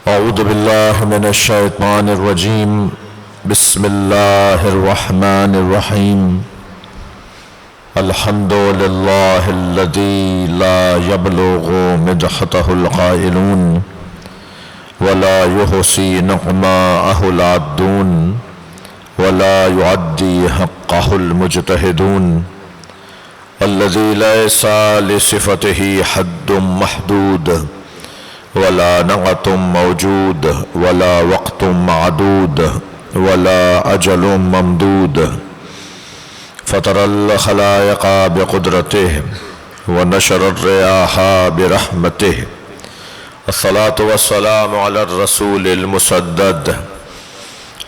أعوذ بالله من الشيطان الرجيم. بسم الله الرحمن الرحيم. الحمد لله الذي لا يبلغ مدحته القائلون ولا يحصي نعماءه العادون ولا يعدي حقه المجتهدون، الذي ليس لصفته حد محدود ولا نعت موجود ولا وقت معدود ولا أجل ممدود، فطر الخلائق بقدرته ونشر الرياح برحمته. الصلاة والسلام على الرسول المسدد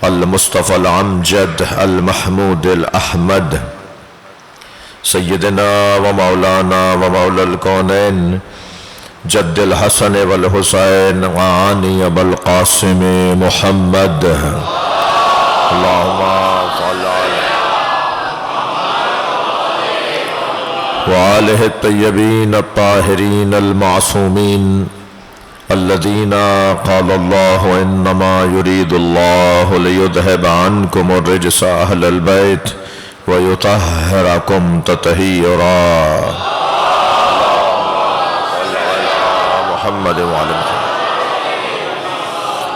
المصطفى الأمجد المحمود الأحمد، سيدنا ومولانا ومولى الكونين جد الحسن والحسين وعاني أبا القاسم محمد. اللهم صل على وآله الطيبين الطاهرين المعصومين الذين قال الله إنما يريد الله ليذهب عنكم الرجس أهل البيت ويطهركم تطهيرا. محمد وعلى محمد.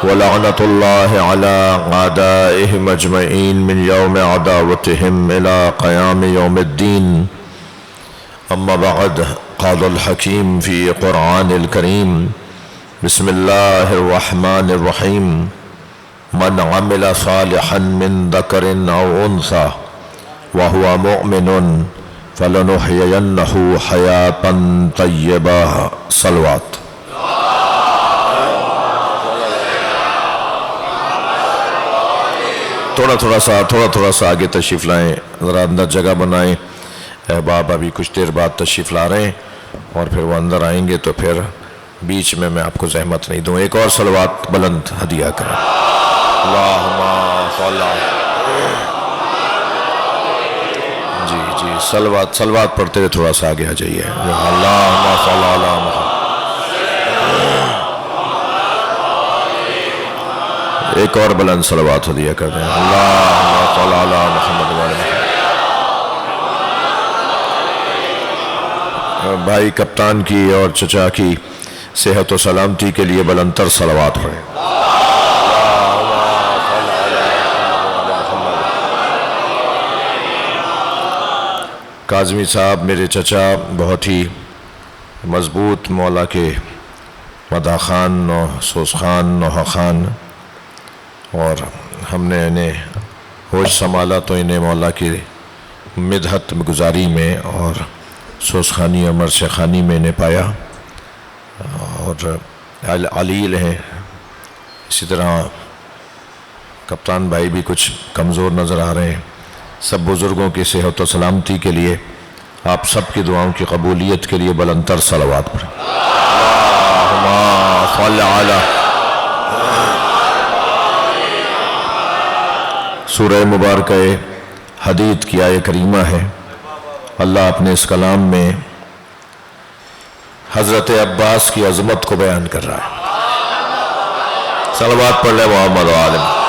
ولعنة الله على أعدائهم أجمعين من يوم عداوتهم إلى قيام يوم الدين. أما بعد، قال الحكيم في قرآن الكريم: بسم الله الرحمن الرحيم. من عمل صالحا من ذكر أو أنثى وهو مؤمن فلنحيينه حياة طيبة. صلوات. تھوڑا سا آگے تشریف لائیں، ذرا اندر جگہ بنائیں. احباب ابھی کچھ دیر بعد تشریف لا رہے ہیں اور پھر وہ اندر آئیں گے تو پھر بیچ میں آپ کو زحمت نہیں دوں. ایک اور صلوات بلند ہدیہ کریں. اللہم صل جی صلوات پڑھتے ہوئے تھوڑا سا آگے آ جائیے. اللہم صل علی محمد. ایک اور بلند صلوات ہدیہ کر دیں. اللہم صل علی محمد وعلی محمد. بھائی کپتان کی اور چچا کی صحت و سلامتی کے لیے بلند تر صلوات پڑھیں. کاظمی صاحب میرے چچا بہت ہی مضبوط مولا کے مدح خان نو سوس خان نوحہ خان، اور ہم نے انہیں ہوش سنبھالا تو انہیں مولا کی مدحت گزاری میں اور سوس خانی اور مرش خانی میں انہیں پایا، اور علیل ہیں. اسی طرح کپتان بھائی بھی کچھ کمزور نظر آ رہے ہیں. سب بزرگوں کی صحت و سلامتی کے لیے، آپ سب کی دعاؤں کی قبولیت کے لیے بلند تر صلوات پڑھیں. اللہم صل علی. سورہ مبارکہ حدید کی آیہ کریمہ ہے. اللہ اپنے اس کلام میں حضرت عباس کی عظمت کو بیان کر رہا ہے. صلوات پڑھ لیں محمد و آل محمد.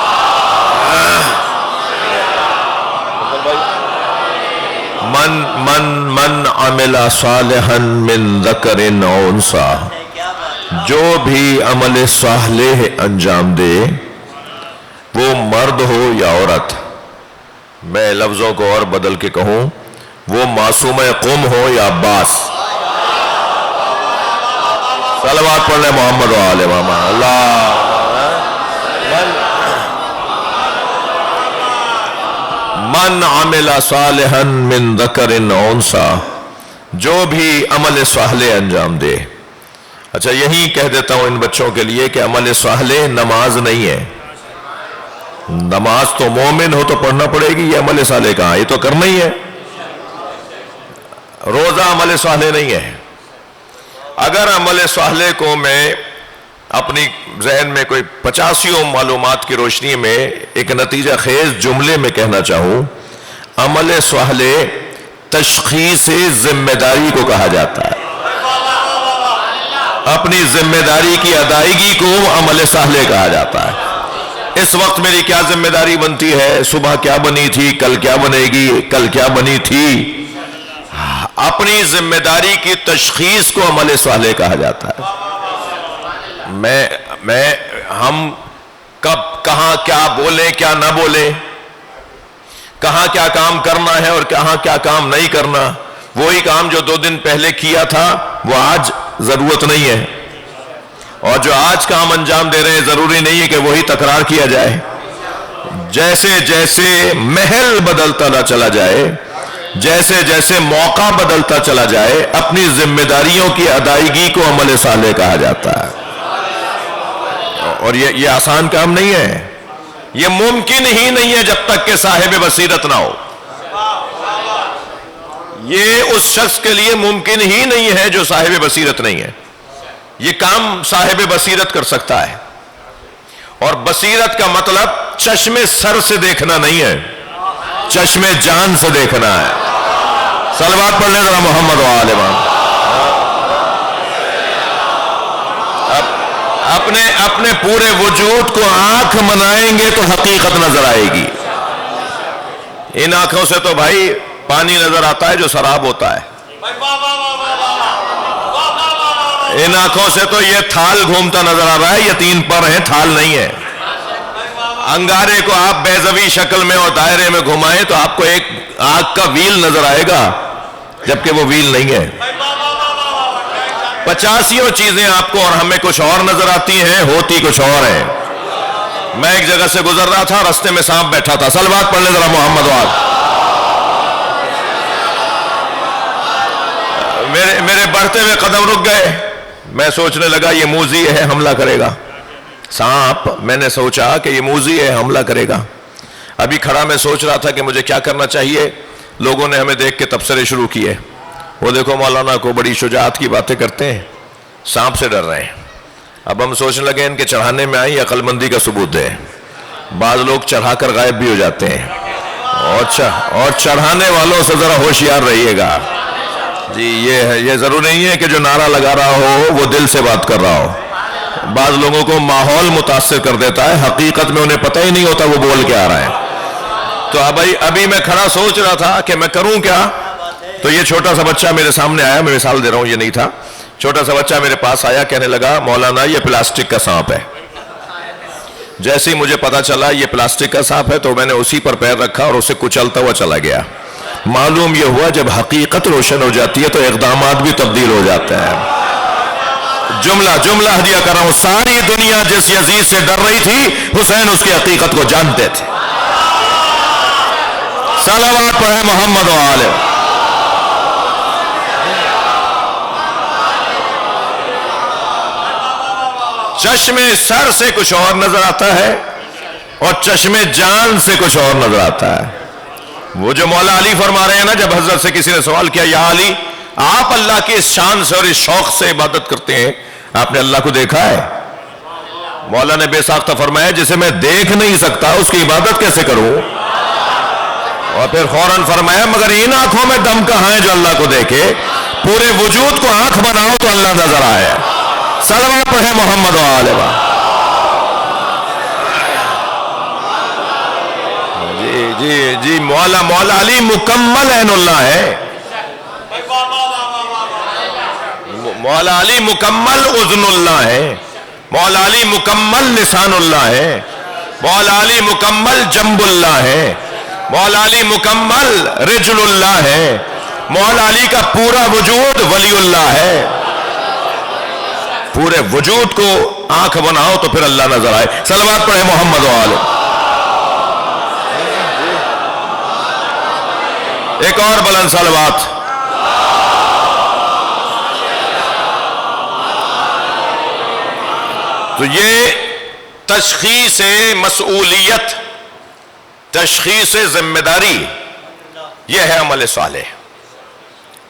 من عمل صالحا من ذکر او انثی، جو بھی عمل صالح انجام دے، وہ مرد ہو یا عورت. میں لفظوں کو اور بدل کے کہوں، وہ معصوم قم ہو یا عباس. صلوات پڑھ لیں محمد و آل محمد. اللہ من عمل صالحا من ذکر او انثی، جو بھی عمل صالح انجام دے. اچھا یہی کہہ دیتا ہوں ان بچوں کے لیے کہ عمل صالح نماز نہیں ہے. نماز تو مومن ہو تو پڑھنا پڑے گی، یہ عمل صالح کہاں؟ یہ تو کرنا ہی ہے. روزہ عمل صالح نہیں ہے. اگر عمل صالح کو میں اپنی ذہن میں کوئی 85 معلومات کی روشنی میں ایک نتیجہ خیز جملے میں کہنا چاہوں، عمل صالح تشخیص ذمہ داری کو کہا جاتا ہے. اپنی ذمہ داری کی ادائیگی کو عمل صالح کہا جاتا ہے۔ اس وقت میری کیا ذمہ داری بنتی ہے؟ صبح کیا بنی تھی، کل کیا بنے گی، کل کیا بنی تھی؟ اپنی ذمہ داری کی تشخیص کو عمل صالح کہا جاتا ہے۔ ہم کب کہاں کیا بولیں کیا نہ بولیں، کہاں کیا کام کرنا ہے اور کہاں کیا کام نہیں کرنا، وہی کام جو 2 دن پہلے کیا تھا وہ آج ضرورت نہیں ہے، اور جو آج کام انجام دے رہے ہیں ضروری نہیں ہے کہ وہی تکرار کیا جائے۔ جیسے جیسے محل بدلتا نہ چلا جائے، جیسے جیسے موقع بدلتا چلا جائے، اپنی ذمہ داریوں کی ادائیگی کو عمل صالح کہا جاتا ہے۔ اور یہ آسان کام نہیں ہے، یہ ممکن ہی نہیں ہے جب تک کہ صاحب بصیرت نہ ہو۔ یہ اس شخص کے لیے ممکن ہی نہیں ہے جو صاحب بصیرت نہیں ہے۔ یہ کام صاحب بصیرت کر سکتا ہے، اور بصیرت کا مطلب چشم سر سے دیکھنا نہیں ہے، چشم جان سے دیکھنا ہے۔ صلوات پڑھ لیں ذرا محمد و آل محمد۔ اپنے پورے وجود کو آنکھ منائیں گے تو حقیقت نظر آئے گی۔ ان آنکھوں سے تو بھائی پانی نظر آتا ہے جو سراب ہوتا ہے، ان آنکھوں سے تو یہ تھال گھومتا نظر آ رہا ہے، یہ 3 پر ہیں، تھال نہیں ہے۔ انگارے کو آپ بیضوی شکل میں اور دائرے میں گھمائیں تو آپ کو ایک آگ کا ویل نظر آئے گا، جبکہ وہ ویل نہیں ہے۔ 85 چیزیں آپ کو اور ہمیں کچھ اور نظر آتی ہیں، ہوتی کچھ اور ہیں۔ میں ایک جگہ سے گزر رہا تھا، راستے میں سانپ بیٹھا تھا۔ صلوات پڑھ لیں ذرا محمد وآل۔ میرے بڑھتے ہوئے قدم رک گئے، میں سوچنے لگا یہ موذی ہے، حملہ کرے گا۔ سانپ، میں نے سوچا کہ یہ موذی ہے، حملہ کرے گا۔ ابھی کھڑا میں سوچ رہا تھا کہ مجھے کیا کرنا چاہیے، لوگوں نے ہمیں دیکھ کے تبصرے شروع کیے، وہ دیکھو مولانا کو بڑی شجاعت کی باتیں کرتے ہیں، سانپ سے ڈر رہے ہیں۔ اب ہم سوچنے لگے ان کے چڑھانے میں آئی عقل مندی کا ثبوت ہے۔ بعض لوگ چڑھا کر غائب بھی ہو جاتے ہیں، اور چڑھانے والوں سے ذرا ہوشیار رہیے گا جی۔ یہ ضروری نہیں ہے کہ جو نعرہ لگا رہا ہو وہ دل سے بات کر رہا ہو۔ بعض لوگوں کو ماحول متاثر کر دیتا ہے، حقیقت میں انہیں پتہ ہی نہیں ہوتا وہ بول کے آ رہا ہے۔ تو ابھی میں کھڑا سوچ رہا تھا کہ میں کروں کیا، تو یہ چھوٹا سا بچہ میرے سامنے آیا، میں مثال دے رہا ہوں، یہ نہیں تھا، چھوٹا سا بچہ میرے پاس آیا، کہنے لگا مولانا یہ پلاسٹک کا سانپ ہے۔ جیسے ہی مجھے پتا چلا یہ پلاسٹک کا سانپ ہے تو میں نے اسی پر پیر رکھا اور اسے کچلتا ہوا چلا گیا۔ معلوم یہ ہوا جب حقیقت روشن ہو جاتی ہے تو اقدامات بھی تبدیل ہو جاتے ہیں۔ جملہ ہدیہ کر رہا ہوں، ساری دنیا جس یزید سے ڈر رہی تھی، حسین اس کی حقیقت کو جانتے تھے۔ صلوات پڑھیں محمد و آل۔ چشم سر سے کچھ اور نظر آتا ہے اور چشم جان سے کچھ اور نظر آتا ہے۔ وہ جو مولا علی فرما رہے ہیں نا، جب حضرت سے کسی نے سوال کیا یا علی آپ اللہ کی اس شان سے اور اس شوق سے عبادت کرتے ہیں، آپ نے اللہ کو دیکھا ہے؟ مولا نے بے ساختہ فرمایا جسے میں دیکھ نہیں سکتا اس کی عبادت کیسے کروں؟ اور پھر فوراً فرمایا مگر ان آنکھوں میں دم کہاں ہے جو اللہ کو دیکھے؟ پورے وجود کو آنکھ بناؤ تو اللہ نظر آئے۔ صلوات پڑھیں محمد و آل۔ جی مولا علی مکمل عین اللہ ہے، مولا علی مکمل اذن اللہ ہے، مولا علی مکمل لسان اللہ ہے، مولا علی مکمل جنب اللہ ہے، مولا علی مکمل رجل اللہ ہے، مولا علی کا پورا وجود ولی اللہ ہے۔ پورے وجود کو آنکھ بناؤ تو پھر اللہ نظر آئے۔ صلوات پڑھیں محمد و آل۔ ایک اور بلند صلوات۔ تو یہ تشخیص مسئولیت، تشخیص ذمہ داری، یہ ہے عمل صالح۔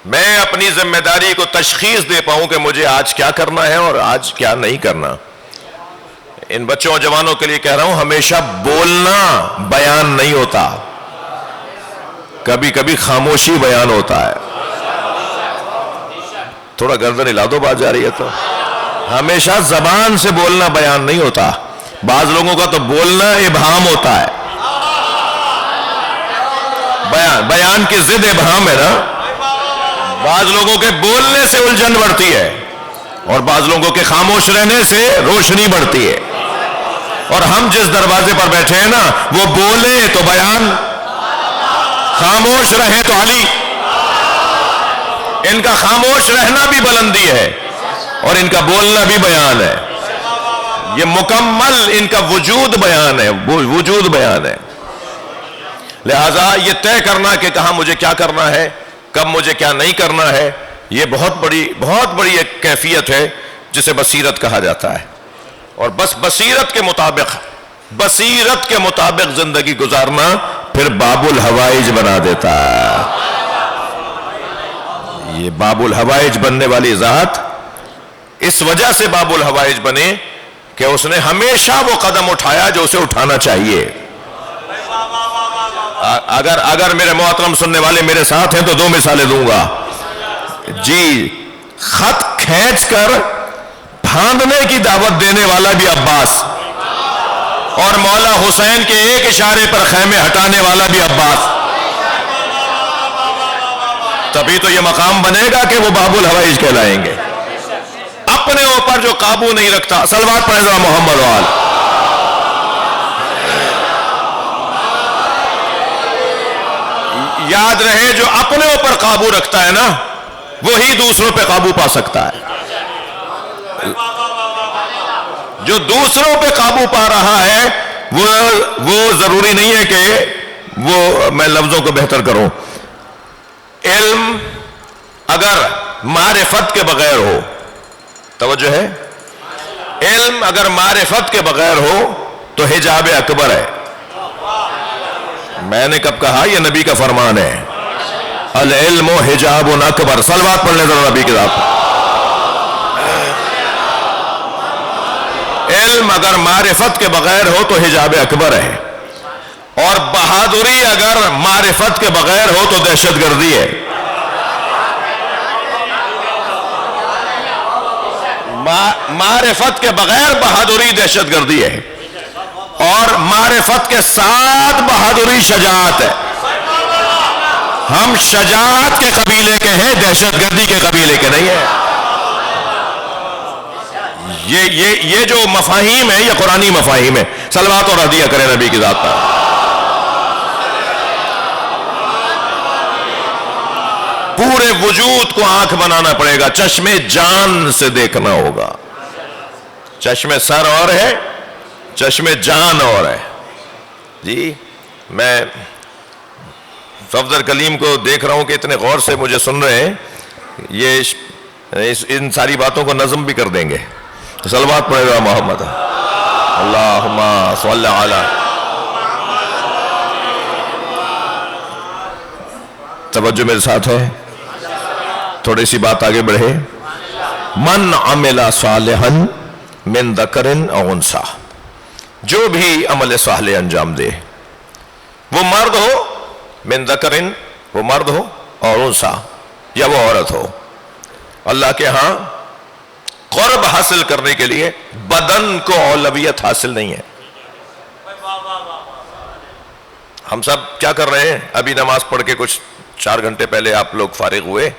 میں اپنی ذمہ داری کو تشخیص دے پاؤں کہ مجھے آج کیا کرنا ہے اور آج کیا نہیں کرنا۔ ان بچوں اور جوانوں کے لیے کہہ رہا ہوں، ہمیشہ بولنا بیان نہیں ہوتا، کبھی کبھی خاموشی بیان ہوتا ہے۔ تھوڑا گردن ہلا دو، بات جا رہی ہے تو ہمیشہ زبان سے بولنا بیان نہیں ہوتا، بعض لوگوں کا تو بولنا ابہام ہوتا ہے. بیان کی ضد ابہام ہے نا. بعض لوگوں کے بولنے سے الجھن بڑھتی ہے اور بعض لوگوں کے خاموش رہنے سے روشنی بڑھتی ہے. اور ہم جس دروازے پر بیٹھے ہیں نا، وہ بولے تو بیان، خاموش رہے تو علی. ان کا خاموش رہنا بھی بلندی ہے اور ان کا بولنا بھی بیان ہے. یہ مکمل ان کا وجود بیان ہے، وجود بیان ہے. لہذا یہ طے کرنا کہ کہاں مجھے کیا کرنا ہے، کب مجھے کیا نہیں کرنا ہے، یہ بہت بڑی ایک کیفیت ہے جسے بصیرت کہا جاتا ہے. اور بس بصیرت کے مطابق زندگی گزارنا پھر باب الحوائج بنا دیتا ہے. یہ باب الحوائج بننے والی ذات اس وجہ سے باب الحوائج بنے کہ اس نے ہمیشہ وہ قدم اٹھایا جو اسے اٹھانا چاہیے. اگر میرے محترم سننے والے میرے ساتھ ہیں تو دو مثالیں دوں گا. جی، خط کھینچ کر پھاندنے کی دعوت دینے والا بھی عباس، اور مولا حسین کے ایک اشارے پر خیمے ہٹانے والا بھی عباس. تبھی تو یہ مقام بنے گا کہ وہ باب الحوائج کہلائیں گے. اپنے اوپر جو قابو نہیں رکھتا، صلوات پڑھیں ذرا محمد وآل. یاد رہے، جو اپنے اوپر قابو رکھتا ہے نا، وہی دوسروں پہ قابو پا سکتا ہے. جو دوسروں پہ قابو پا رہا ہے وہ ضروری نہیں ہے کہ وہ، میں لفظوں کو بہتر کروں، علم اگر معرفت کے بغیر ہو، توجہ ہے، علم اگر معرفت کے بغیر ہو تو حجاب اکبر ہے. میں نے کب کہا؟ یہ نبی کا فرمان ہے، العلم حجاب اکبر. صلوات پڑھ لیں ذرا نبی کے ساتھ. علم اگر معرفت کے بغیر ہو تو حجاب اکبر ہے، اور بہادری اگر معرفت کے بغیر ہو تو دہشت گردی ہے. معرفت کے بغیر بہادری دہشت گردی ہے، اور معرفت کے ساتھ بہادری شجاعت ہے. ہم شجاعت کے قبیلے کے ہیں، دہشت گردی کے قبیلے کے نہیں ہیں. یہ جو مفاہیم ہے، یہ قرآنی مفاہیم ہے. صلوات اور ہدیہ کریں نبی کی ذات پر. پورے وجود کو آنکھ بنانا پڑے گا، چشم جان سے دیکھنا ہوگا. چشم سر اور ہے، چشم جان اور ہے. جی، میں صفدر کلیم کو دیکھ رہا ہوں کہ اتنے غور سے مجھے سن رہے ہیں، یہ ان ساری باتوں کو نظم بھی کر دیں گے. صلوات پڑھے گا محمد. اللہم صلی علی. توجہ میرے ساتھ ہے، تھوڑی سی بات آگے بڑھے. من عمل صالحا من ذکر او انثی، جو بھی عمل صالح انجام دے، وہ مرد ہو، من ذکر وہ مرد ہو، اور انثی یا وہ عورت ہو، اللہ کے ہاں قرب حاصل کرنے کے لیے بدن کو اولویت حاصل نہیں ہے. ہم سب کیا کر رہے ہیں؟ ابھی نماز پڑھ کے کچھ 4 گھنٹے پہلے آپ لوگ فارغ ہوئے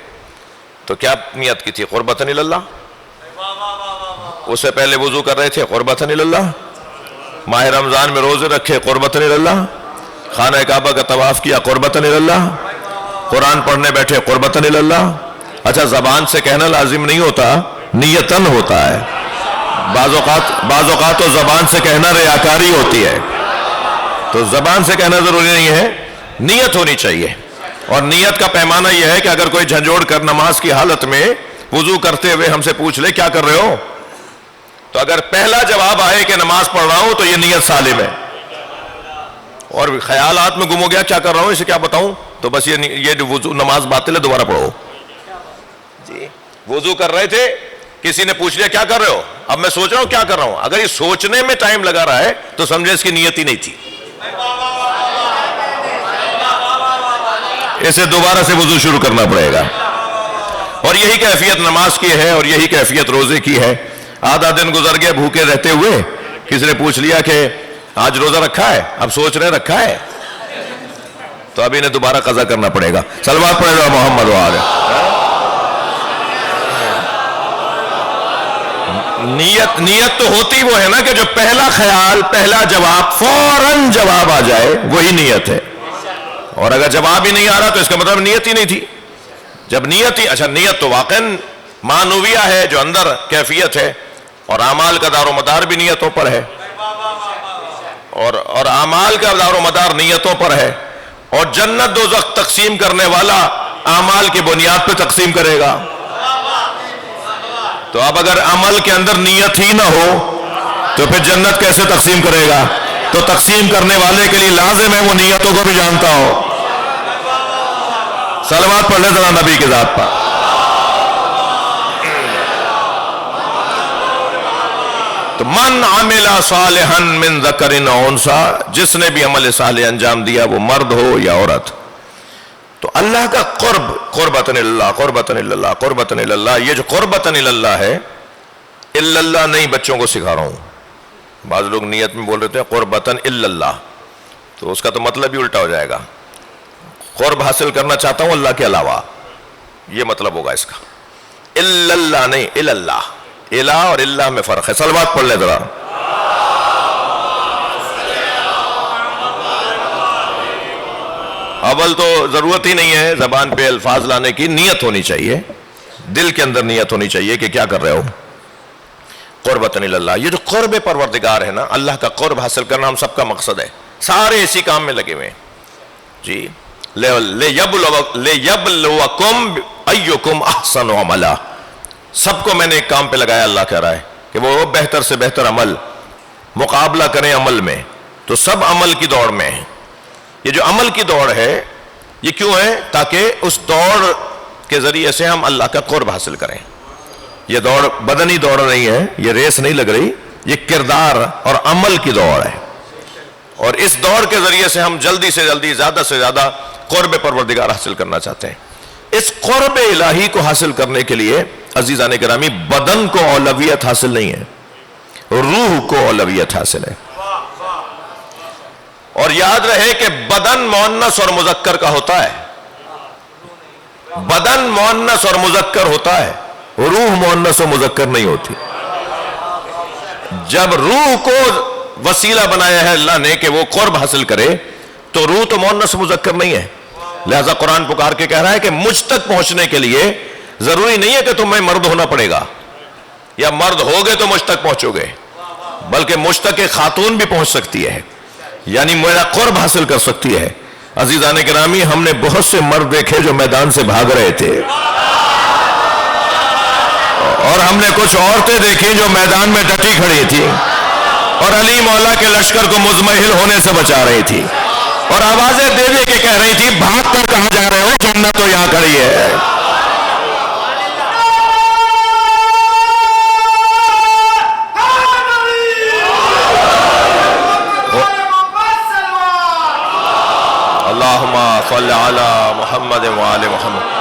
تو کیا نیت کی تھی؟ قربتاً اللہ. اس سے پہلے وضو کر رہے تھے، قربتاً اللہ. ماہ رمضان میں روزے رکھے، قربتاً اللہ. خانہ کعبہ کا طواف کیا، قربتاً اللہ. قرآن پڑھنے بیٹھے، قربتاً اللہ. اچھا، زبان سے کہنا لازم نہیں ہوتا، نیتاً ہوتا ہے. بعض اوقات تو زبان سے کہنا ریاکاری ہوتی ہے، تو زبان سے کہنا ضروری نہیں ہے، نیت ہونی چاہیے. اور نیت کا پیمانہ یہ ہے کہ اگر کوئی جھنجھوڑ کر نماز کی حالت میں وضو کرتے ہوئے ہم سے پوچھ لے کیا کر رہے ہو، تو اگر پہلا جواب آئے کہ نماز پڑھ رہا ہوں تو یہ نیت سالم ہے. اور خیالات میں گم ہو گیا کیا کر رہا ہوں، اسے کیا بتاؤں، تو بس یہ وضو نماز باطل ہے، دوبارہ پڑھو. جی، وضو کر رہے تھے، کسی نے پوچھ لیا کیا کر رہے ہو، اب میں سوچ رہا ہوں کیا کر رہا ہوں. اگر یہ سوچنے میں ٹائم لگا رہا ہے تو سمجھے اس کی نیت ہی نہیں تھی. اسے دوبارہ سے وضو شروع کرنا پڑے گا. اور یہی کیفیت نماز کی ہے، اور یہی کیفیت روزے کی ہے. آدھا دن گزر گیا بھوکے رہتے ہوئے، کسی نے پوچھ لیا کہ آج روزہ رکھا ہے؟ اب سوچ رہے رکھا ہے، تو اب انہیں دوبارہ قضا کرنا پڑے گا۔ صلوات پڑھے گا محمد وآلہ۔ نیت تو ہوتی وہ ہے نا کہ جو پہلا خیال، پہلا جواب، فوراً جواب آ جائے، وہی نیت ہے۔ اور اگر جواب ہی نہیں آ رہا تو اس کا مطلب نیت ہی نہیں تھی۔ جب نیت ہی، اچھا نیت تو واقعاً معنویہ ہے، جو اندر کیفیت ہے، اور اعمال کا دار و مدار بھی نیتوں پر ہے، اور اعمال کا دار و مدار نیتوں پر ہے، اور جنت دوزخ تقسیم کرنے والا اعمال کی بنیاد پہ تقسیم کرے گا۔ تو اب اگر عمل کے اندر نیت ہی نہ ہو تو پھر جنت کیسے تقسیم کرے گا؟ تو تقسیم کرنے والے کے لیے لازم ہے وہ نیتوں کو بھی جانتا ہو۔ صلوات پڑھ لے ذرا نبی کی ذات پر۔ تو من عمل صالحا من ذکر او انثی، جس نے بھی عمل صالح انجام دیا، وہ مرد ہو یا عورت۔ تو اللہ کا قرب، قربتن اللہ، قربتن اللہ، قربتن اللہ، یہ جو قربتن اللہ ہے، اللہ نہیں بچوں کو سکھا رہا ہوں۔ بعض لوگ نیت میں بول رہے ہیں قربتن اللہ، تو اس کا تو مطلب ہی الٹا ہو جائے گا۔ قرب حاصل کرنا چاہتا ہوں اللہ کے علاوہ، یہ مطلب ہوگا اس کا۔ اللہ نہیں، اللہ، الہ اور اللہ میں فرق ہے۔ صلوات پڑھ لیں ذرا۔ اول تو ضرورت ہی نہیں ہے زبان پہ الفاظ لانے کی، نیت ہونی چاہیے، دل کے اندر نیت ہونی چاہیے کہ کیا کر رہے ہو۔ قربتن اللہ، یہ جو قرب پروردگار ہے نا، اللہ کا قرب حاصل کرنا ہم سب کا مقصد ہے، سارے اسی کام میں لگے ہوئے ہیں جی۔ لِيَبْلُوَكُمْ أَيُّكُمْ أَحْسَنُ عَمَلًا، سب کو میں نے ایک کام پہ لگایا، اللہ کہہ رہا ہے کہ وہ بہتر سے بہتر عمل مقابلہ کریں عمل میں۔ تو سب عمل کی دوڑ میں ہیں۔ یہ جو عمل کی دوڑ ہے یہ کیوں ہے؟ تاکہ اس دوڑ کے ذریعے سے ہم اللہ کا قرب حاصل کریں۔ یہ دوڑ بدنی دوڑ نہیں ہے، یہ ریس نہیں لگ رہی، یہ کردار اور عمل کی دوڑ ہے، اور اس دوڑ کے ذریعے سے ہم جلدی سے جلدی، زیادہ سے زیادہ قرب پروردگار حاصل کرنا چاہتے ہیں۔ اس قرب الہی کو حاصل کرنے کے لیے عزیزان گرامی، بدن کو اولویت حاصل نہیں ہے، روح کو اولویت حاصل ہے۔ اور یاد رہے کہ بدن مؤنث اور مذکر کا ہوتا ہے، بدن مؤنث اور مذکر ہوتا ہے، روح مؤنث و مذکر نہیں ہوتی۔ جب روح کو وسیلہ بنایا ہے اللہ نے کہ وہ قرب حاصل کرے، تو روح تو مؤنث و مذکر نہیں ہے۔ لہذا قرآن پکار کے کہہ رہا ہے کہ مجھ تک پہنچنے کے لیے ضروری نہیں ہے کہ تمہیں مرد ہونا پڑے گا، یا مرد ہوگے تو مجھ تک پہنچو گے، بلکہ مجھ تک ایک خاتون بھی پہنچ سکتی ہے، یعنی میرا قرب حاصل کر سکتی ہے۔ عزیزان گرامی، ہم نے بہت سے مرد دیکھے جو میدان سے بھاگ رہے تھے، اور ہم نے کچھ عورتیں دیکھی جو میدان میں ڈٹی کھڑی تھی، اور علی مولا کے لشکر کو مزمحل ہونے سے بچا رہی تھی، اور آوازیں دے دے کے کہہ رہی تھی بھاگ کر کہاں جا رہے ہو، جنت تو یہاں کھڑی ہے۔ اللہم صلی علی محمد وآل محمد۔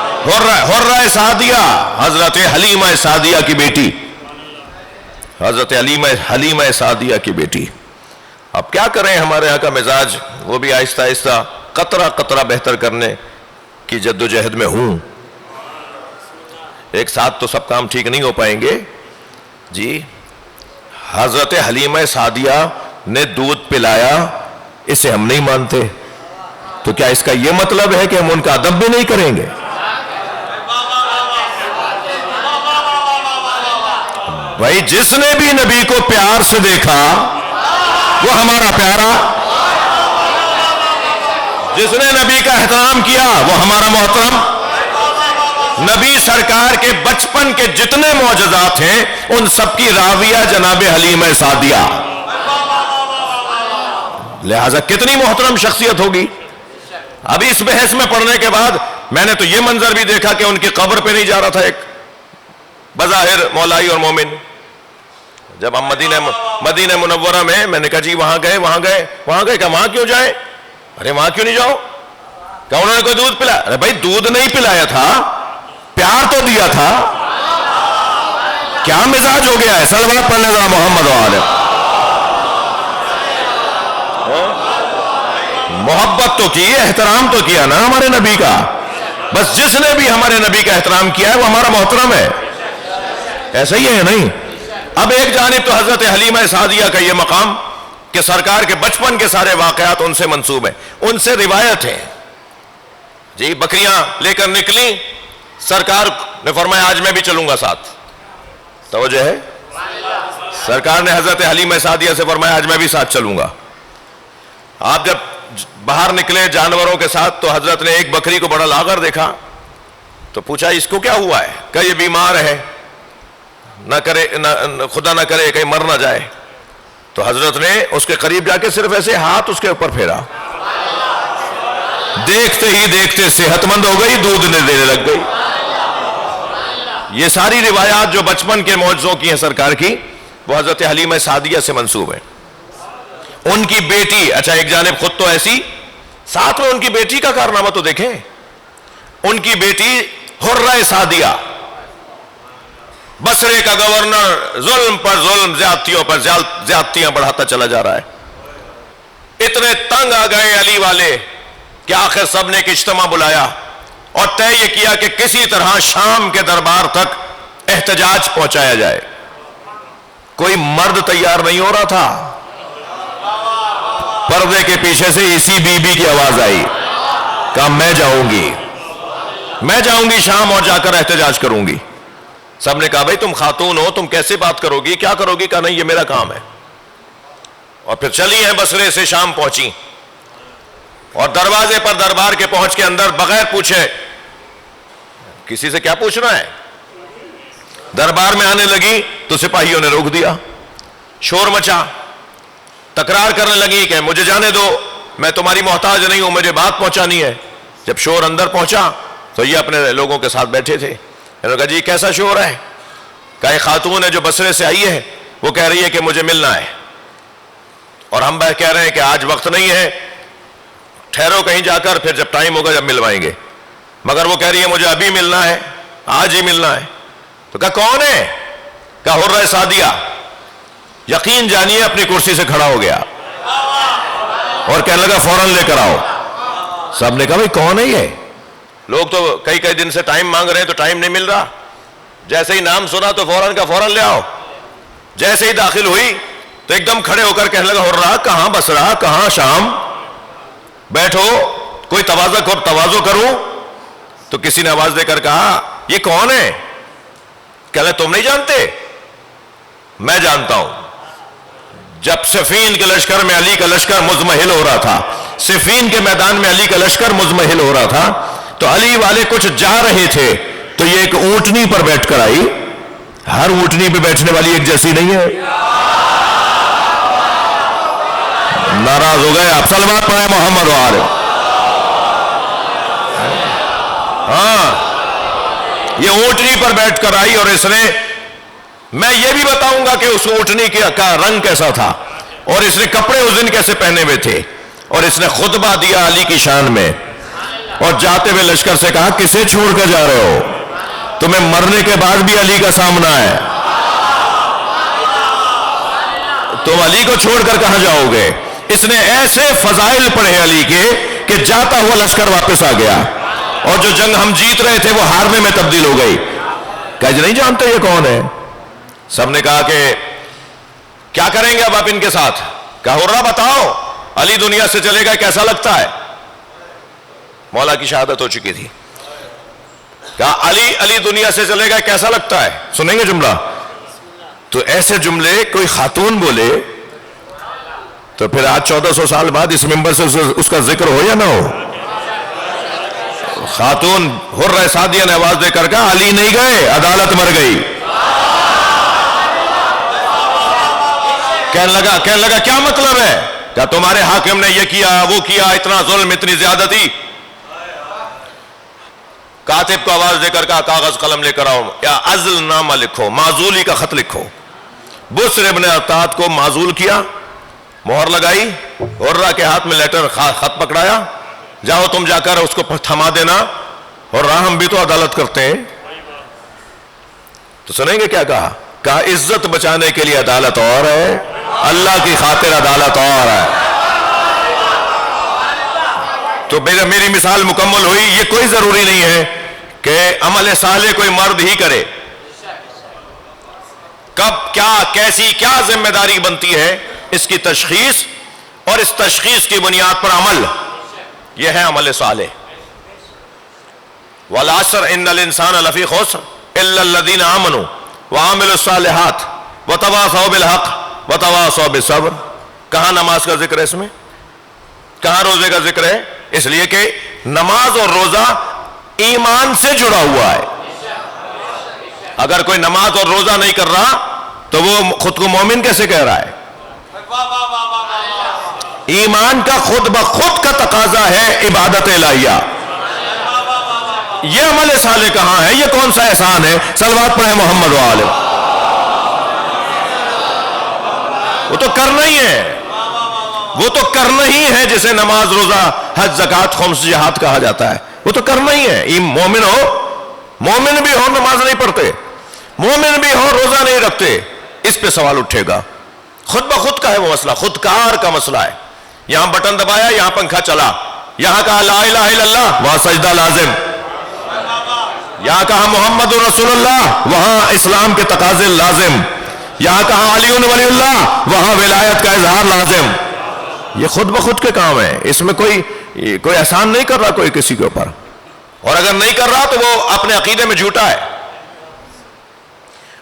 حرہ سعدیہ، حضرت حلیمہ سعدیہ کی بیٹی، حضرت حلیمہ سعدیہ کی بیٹی۔ اب کیا کریں، ہمارے یہاں کا مزاج وہ بھی آہستہ آہستہ قطرہ قطرہ بہتر کرنے کی جد و جہد میں ہوں۔ ایک ساتھ تو سب کام ٹھیک نہیں ہو پائیں گے جی۔ حضرت حلیمہ سعدیہ نے دودھ پلایا، اسے ہم نہیں مانتے، تو کیا اس کا یہ مطلب ہے کہ ہم ان کا ادب بھی نہیں کریں گے؟ بھائی جس نے بھی نبی کو پیار سے دیکھا وہ ہمارا پیارا، جس نے نبی کا احترام کیا وہ ہمارا محترم۔ نبی سرکار کے بچپن کے جتنے معجزات ہیں ان سب کی راویہ جناب حلیمہ سعدیہ، لہذا کتنی محترم شخصیت ہوگی۔ ابھی اس بحث میں پڑھنے کے بعد میں نے تو یہ منظر بھی دیکھا کہ ان کی قبر پہ نہیں جا رہا تھا ایک بظاہر مولائی اور مومن۔ جب ہم مدینہ منورہ میں نے کہا جی وہاں گئے کہ وہاں کیوں جائیں؟ ارے وہاں کیوں نہیں جاؤ؟ کہ انہوں نے کوئی دودھ پلایا؟ ارے بھائی دودھ نہیں پلایا تھا، پیار تو دیا تھا۔ کیا مزاج ہو گیا ہے؟ صلوات پڑھنے ذرا محمد والے. محبت تو کی، احترام تو کیا نا ہمارے نبی کا. بس جس نے بھی ہمارے نبی کا احترام کیا ہے وہ ہمارا محترم ہے. ایسا ہی ہے نہیں؟ اب ایک جانب تو حضرت حلیمہ سعدیہ کا یہ مقام کہ سرکار کے بچپن کے سارے واقعات ان سے منسوب ہیں، ان سے روایت ہے. جی بکریاں لے کر نکلی، سرکار نے فرمایا آج میں بھی چلوں گا ساتھ. توجہ ہے؟ سرکار نے حضرت حلیمہ سعدیہ سے فرمایا آج میں بھی ساتھ چلوں گا. آپ جب باہر نکلے جانوروں کے ساتھ تو حضرت نے ایک بکری کو بڑا لاغر دیکھا تو پوچھا اس کو کیا ہوا ہے؟ کہ یہ بیمار ہے، نہ کرے خدا نہ کرے کہیں مر نہ جائے. تو حضرت نے اس کے قریب جا کے صرف ایسے ہاتھ اس کے اوپر پھیرا، دیکھتے ہی دیکھتے صحت مند ہو گئی، دودھ دینے لگ گئی. یہ ساری روایات جو بچپن کے معجزوں کی ہیں سرکار کی، وہ حضرت حلیمہ سعدیہ سے منسوب ہیں. ان کی بیٹی، اچھا ایک جانب خود تو ایسی، ساتھ میں ان کی بیٹی کا کارنامہ تو دیکھیں. ان کی بیٹی حرہ سعدیہ، بصرے کا گورنر، ظلم پر ظلم، زیادتیوں پر زیادتیاں بڑھاتا چلا جا رہا ہے. اتنے تنگ آ گئے علی والے کہ آخر سب نے ایک اجتماع بلایا اور طے یہ کیا کہ کسی طرح شام کے دربار تک احتجاج پہنچایا جائے. کوئی مرد تیار نہیں ہو رہا تھا. پردے کے پیچھے سے اسی بی بی کی آواز آئی، کہا میں جاؤں گی شام اور جا کر احتجاج کروں گی. سب نے کہا بھائی تم خاتون ہو، تم کیسے بات کرو گی، کیا کرو گی؟ کہا نہیں یہ میرا کام ہے. اور پھر چلی ہیں بصرے سے شام پہنچی اور دروازے پر دربار کے پہنچ کے اندر بغیر پوچھے، کسی سے کیا پوچھنا ہے، دربار میں آنے لگی تو سپاہیوں نے روک دیا. شور مچا، تکرار کرنے لگی کہ مجھے جانے دو، میں تمہاری محتاج نہیں ہوں، مجھے بات پہنچانی ہے. جب شور اندر پہنچا تو یہ اپنے لوگوں کے ساتھ بیٹھے تھے. انہوں نے کہا جی کیسا شور ہے؟ کہا ایک خاتون ہے جو بصرے سے آئی ہے، وہ کہہ رہی ہے کہ مجھے ملنا ہے، اور ہم کہہ رہے ہیں کہ آج وقت نہیں ہے، ٹھہرو کہیں جا کر، پھر جب ٹائم ہوگا جب ملوائیں گے. مگر وہ کہہ رہی ہے مجھے ابھی ملنا ہے، آج ہی ملنا ہے. تو کہا کون ہے؟ کہا حرہ سعدیہ. یقین جانیے اپنی کرسی سے کھڑا ہو گیا اور کہنے لگا فوراً لے کر آؤ. سب نے کہا بھائی کون ہے یہ؟ لوگ تو کئی دن سے ٹائم مانگ رہے ہیں تو ٹائم نہیں مل رہا. جیسے ہی نام سنا تو فوراً کا فوراً لے آؤ. جیسے ہی داخل ہوئی تو ایک دم کھڑے ہو کر کہنے لگا حرہ کہاں بصرہ، کہاں شام، بیٹھو، کوئی تواضع کروں. تو کسی نے آواز دے کر کہا یہ کون ہے؟ کہنے تم نہیں جانتے؟ میں جانتا ہوں. جب صفین کے لشکر میں علی کا لشکر مزمحل ہو رہا تھا، صفین کے میدان میں علی کا لشکر مزمحل ہو رہا تھا، تو علی والے کچھ جا رہے تھے تو یہ ایک اونٹنی پر بیٹھ کر آئی. ہر اونٹنی پہ بیٹھنے والی ایک جیسی نہیں ہے. ناراض ہو گئے آپ؟ صلوات پڑھیں محمد وآلہ. ہاں یہ اونٹنی پر بیٹھ کر آئی اور اس نے، میں یہ بھی بتاؤں گا کہ اس اونٹنی کا رنگ کیسا تھا اور اس نے کپڑے اس دن کیسے پہنے ہوئے تھے. اور اس نے خطبہ دیا علی کی شان میں اور جاتے ہوئے لشکر سے کہا کسے چھوڑ کر جا رہے ہو؟ تمہیں مرنے کے بعد بھی علی کا سامنا ہے، تم علی کو چھوڑ کر کہاں جاؤ گے؟ اس نے ایسے فضائل پڑھے علی کے کہ جاتا ہوا لشکر واپس آ گیا اور جو جنگ ہم جیت رہے تھے وہ ہارنے میں تبدیل ہو گئی. کہا جی نہیں جانتے یہ کون ہے؟ سب نے کہا کہ کیا کریں گے اب آپ ان کے ساتھ؟ کہا حرہ بتاؤ علی دنیا سے چلے گا کیسا لگتا ہے؟ مولا کی شہادت ہو چکی تھی. کہا علی دنیا سے چلے گا کیسا لگتا ہے؟ سنیں گے جملہ؟ تو ایسے جملے کوئی خاتون بولے تو پھر آج 1400 سال بعد اس ممبر سے اس کا ذکر ہو یا نہ ہو؟ خاتون حرہ سعدیہ نے آواز دے کر کہا علی نہیں گئے، عدالت مر گئی. کہنے لگا کیا مطلب ہے؟ کیا تمہارے حاکم نے یہ کیا وہ کیا، اتنا ظلم اتنی زیادتی؟ کاتب کو آواز دے کر کہا کاغذ قلم لے کر آؤ، یا عزل نامہ لکھو، معزولی کا خط لکھو. بسر ابن عطات کو معزول کیا، مہر لگائی، حرہ کے ہاتھ میں لیٹر خط پکڑایا، جاؤ تم جا کر اس کو تھما دینا، اور ہم بھی تو عدالت کرتے ہیں. تو سنیں گے کیا کہا؟ کہا عزت بچانے کے لیے عدالت اور ہے، اللہ کی خاطر عدالت اور ہے. تو میری مثال مکمل ہوئی. یہ کوئی ضروری نہیں ہے کہ عمل صالح کوئی مرد ہی کرے. کب کیا کیسی کیا ذمہ داری بنتی ہے، اس کی تشخیص، اور اس تشخیص کی بنیاد پر عمل، یہ ہے عمل صالح. والعصر ان الانسان لفی خسر الا الذین آمنوا وعملوا الصالحات وتواصوا بالحق وتواصوا بالصبر. کہاں نماز کا ذکر ہے اس میں؟ کہاں روزے کا ذکر ہے؟ اس لیے کہ نماز اور روزہ ایمان سے جڑا ہوا ہے. اگر کوئی نماز اور روزہ نہیں کر رہا تو وہ خود کو مومن کیسے کہہ رہا ہے؟ ایمان کا خود بخود کا تقاضا ہے عبادت الہیہ. یہ عمل صالح کہاں ہے؟ یہ کون سا احسان ہے؟ صلوات پڑھیں محمد وآلہ. وہ تو کرنا ہی ہے، وہ تو کرنا ہی ہے جسے نماز روزہ حج زکوٰۃ خمس جہاد کہا جاتا ہے. وہ تو کرنا ہی ہے. مومن ہو، مومن بھی ہو نماز نہیں پڑھتے، مومن بھی ہو روزہ نہیں رکھتے، اس پہ سوال اٹھے گا. خود بخود کا ہے وہ مسئلہ، خودکار کا مسئلہ ہے. یہاں بٹن دبایا، یہاں پنکھا چلا، یہاں کہا لا الہ الا اللہ، وہاں سجدہ لازم. یہاں کہا محمد رسول اللہ، وہاں اسلام کے تقاضے لازم. یہاں کہا علی ولی اللہ، وہاں ولایت کا اظہار لازم. یہ خود بخود کے کام ہے. اس میں کوئی احسان نہیں کر رہا کوئی کسی کے اوپر. اور اگر نہیں کر رہا تو وہ اپنے عقیدے میں جھوٹا ہے.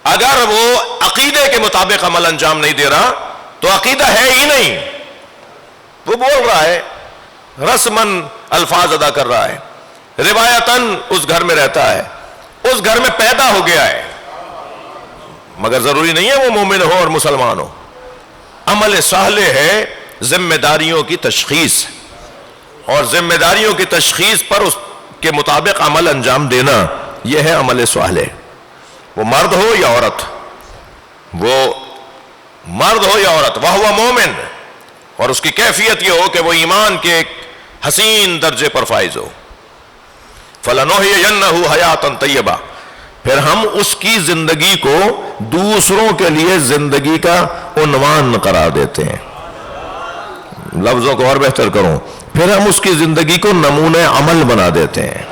اگر وہ عقیدے کے مطابق عمل انجام نہیں دے رہا تو عقیدہ ہے ہی نہیں. وہ بول رہا ہے، رسمن الفاظ ادا کر رہا ہے، روایتاً اس گھر میں رہتا ہے، اس گھر میں پیدا ہو گیا ہے، مگر ضروری نہیں ہے وہ مومن ہو اور مسلمان ہو. عمل صالح ہے ذمہ داریوں کی تشخیص، اور ذمہ داریوں کی تشخیص پر اس کے مطابق عمل انجام دینا، یہ ہے عمل صالح. وہ مرد ہو یا عورت، وہ مرد ہو یا عورت، وہو مومن، اور اس کی کیفیت یہ ہو کہ وہ ایمان کے ایک حسین درجے پر فائز ہو. فَلَنُحْيِيَنَّهُ حَيَاةً طَيِّبَةً، پھر ہم اس کی زندگی کو دوسروں کے لیے زندگی کا عنوان قرار دیتے ہیں. لفظوں کو اور بہتر کروں، پھر ہم اس کی زندگی کو نمونہ عمل بنا دیتے ہیں.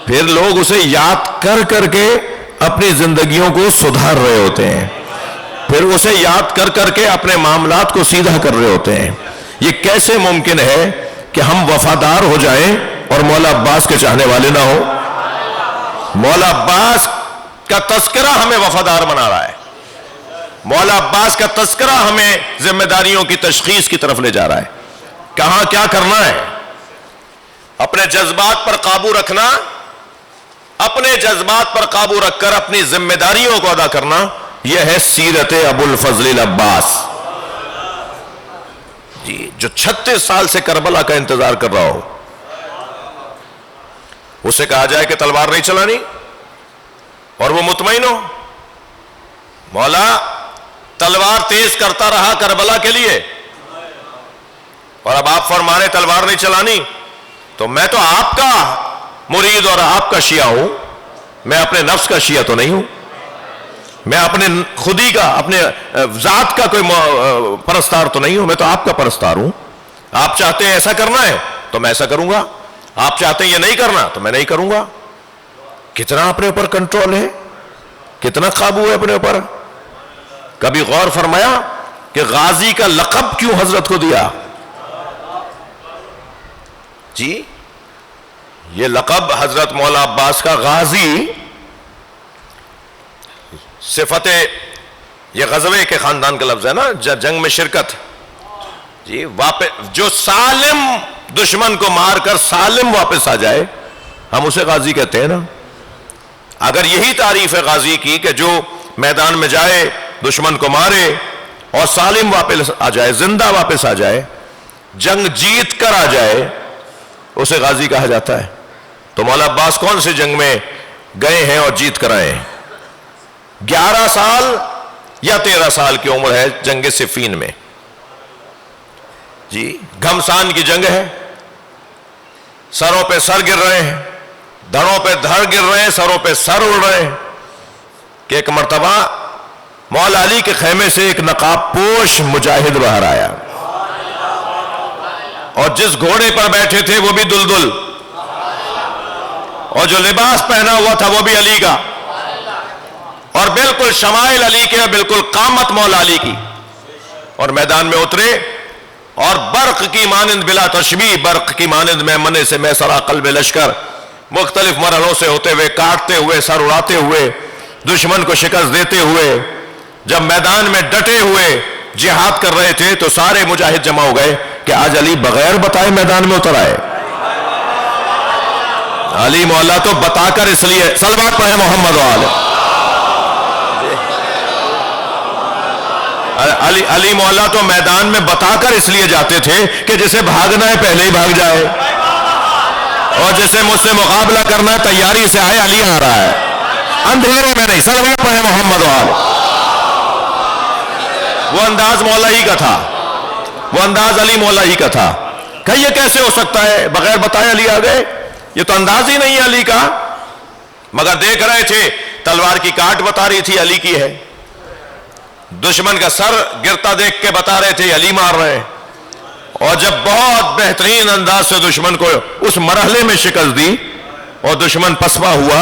پھر لوگ اسے یاد کر کر کے اپنی زندگیوں کو سدھار رہے ہوتے ہیں، پھر اسے یاد کر کر کے اپنے معاملات کو سیدھا کر رہے ہوتے ہیں. یہ کیسے ممکن ہے کہ ہم وفادار ہو جائیں اور مولا عباس کے چاہنے والے نہ ہو؟ مولا عباس کا تذکرہ ہمیں وفادار بنا رہا ہے. مولا عباس کا تذکرہ ہمیں ذمہ داریوں کی تشخیص کی طرف لے جا رہا ہے. کہاں کیا کرنا ہے؟ اپنے جذبات پر قابو رکھنا، اپنے جذبات پر قابو رکھ کر اپنی ذمہ داریوں کو ادا کرنا، یہ ہے سیرت ابو الفضل العباس. جی، جو 36 سال سے کربلا کا انتظار کر رہا ہو، اسے کہا جائے کہ تلوار نہیں چلانی اور وہ مطمئن ہو. مولا تلوار تیز کرتا رہا کربلا کے لیے، اور اب آپ فرمانے تلوار نہیں چلانی، تو میں تو آپ کا مرید اور آپ کا شیعہ ہوں. میں اپنے نفس کا شیعہ تو نہیں ہوں، میں اپنے خودی کا، اپنے ذات کا کوئی پرستار تو نہیں ہوں، میں تو آپ کا پرستار ہوں. آپ چاہتے ہیں ایسا کرنا ہے تو میں ایسا کروں گا، آپ چاہتے ہیں یہ نہیں کرنا تو میں نہیں کروں گا. کتنا اپنے اوپر کنٹرول ہے، کتنا قابو ہے اپنے اوپر. کبھی غور فرمایا کہ غازی کا لقب کیوں حضرت کو دیا؟ جی، یہ لقب حضرت مولا عباس کا غازی صفت، یہ غزوے کے خاندان کا لفظ ہے نا، جنگ میں شرکت. جی، جو سالم دشمن کو مار کر سالم واپس آ جائے، ہم اسے غازی کہتے ہیں نا. اگر یہی تعریف ہے غازی کی کہ جو میدان میں جائے، دشمن کو مارے اور سالم واپس آ جائے، زندہ واپس آ جائے، جنگ جیت کر آ جائے، اسے غازی کہا جاتا ہے. تو مولا عباس کون سی جنگ میں گئے ہیں اور جیت کر آئے ہیں؟ 11 سال یا 13 سال کی عمر ہے جنگ صفین میں. جی، گھمسان کی جنگ ہے، سروں پہ سر گر رہے ہیں، دھڑوں پہ دھڑ گر رہے ہیں، سروں پہ سر اڑ رہے ہیں. کہ ایک مرتبہ مولا علی کے خیمے سے ایک نقاب پوش مجاہد باہر آیا، اور جس گھوڑے پر بیٹھے تھے وہ بھی دلدل، اور جو لباس پہنا ہوا تھا وہ بھی علی کا، اور بالکل شمائل علی کے، بالکل قامت مولا علی کی، اور میدان میں اترے، اور برق کی مانند بلا تشبیہ، برق کی مانند میمنے سے میسرا قلب لشکر، مختلف مرحلوں سے ہوتے ہوئے، کاٹتے ہوئے، سر اڑاتے ہوئے، دشمن کو شکست دیتے ہوئے، جب میدان میں ڈٹے ہوئے جہاد کر رہے تھے تو سارے مجاہد جمع ہو گئے کہ آج علی بغیر بتائے میدان میں اتر آئے۔ علی مولا تو بتا کر اس لیے، صلوات پڑھیں محمد و آل۔ علی مولا تو میدان میں بتا کر اس لیے جاتے تھے کہ جسے بھاگنا ہے پہلے ہی بھاگ جائے، اور جسے مجھ سے مقابلہ کرنا ہے تیاری سے آئے، علی آ رہا ہے، اندھیرے میں نہیں۔ صلوات پڑھیں محمد و آل۔ وہ انداز مولا ہی کا تھا، وہ انداز علی مولا ہی کا تھا کہ یہ کیسے ہو سکتا ہے بغیر بتائے علی آ گئے، یہ تو انداز ہی نہیں ہے علی کا۔ مگر دیکھ رہے تھے تلوار کی کاٹ بتا رہی تھی علی کی ہے، دشمن کا سر گرتا دیکھ کے بتا رہے تھے علی مار رہے، اور جب بہت بہترین انداز سے دشمن کو اس مرحلے میں شکست دی اور دشمن پسپا ہوا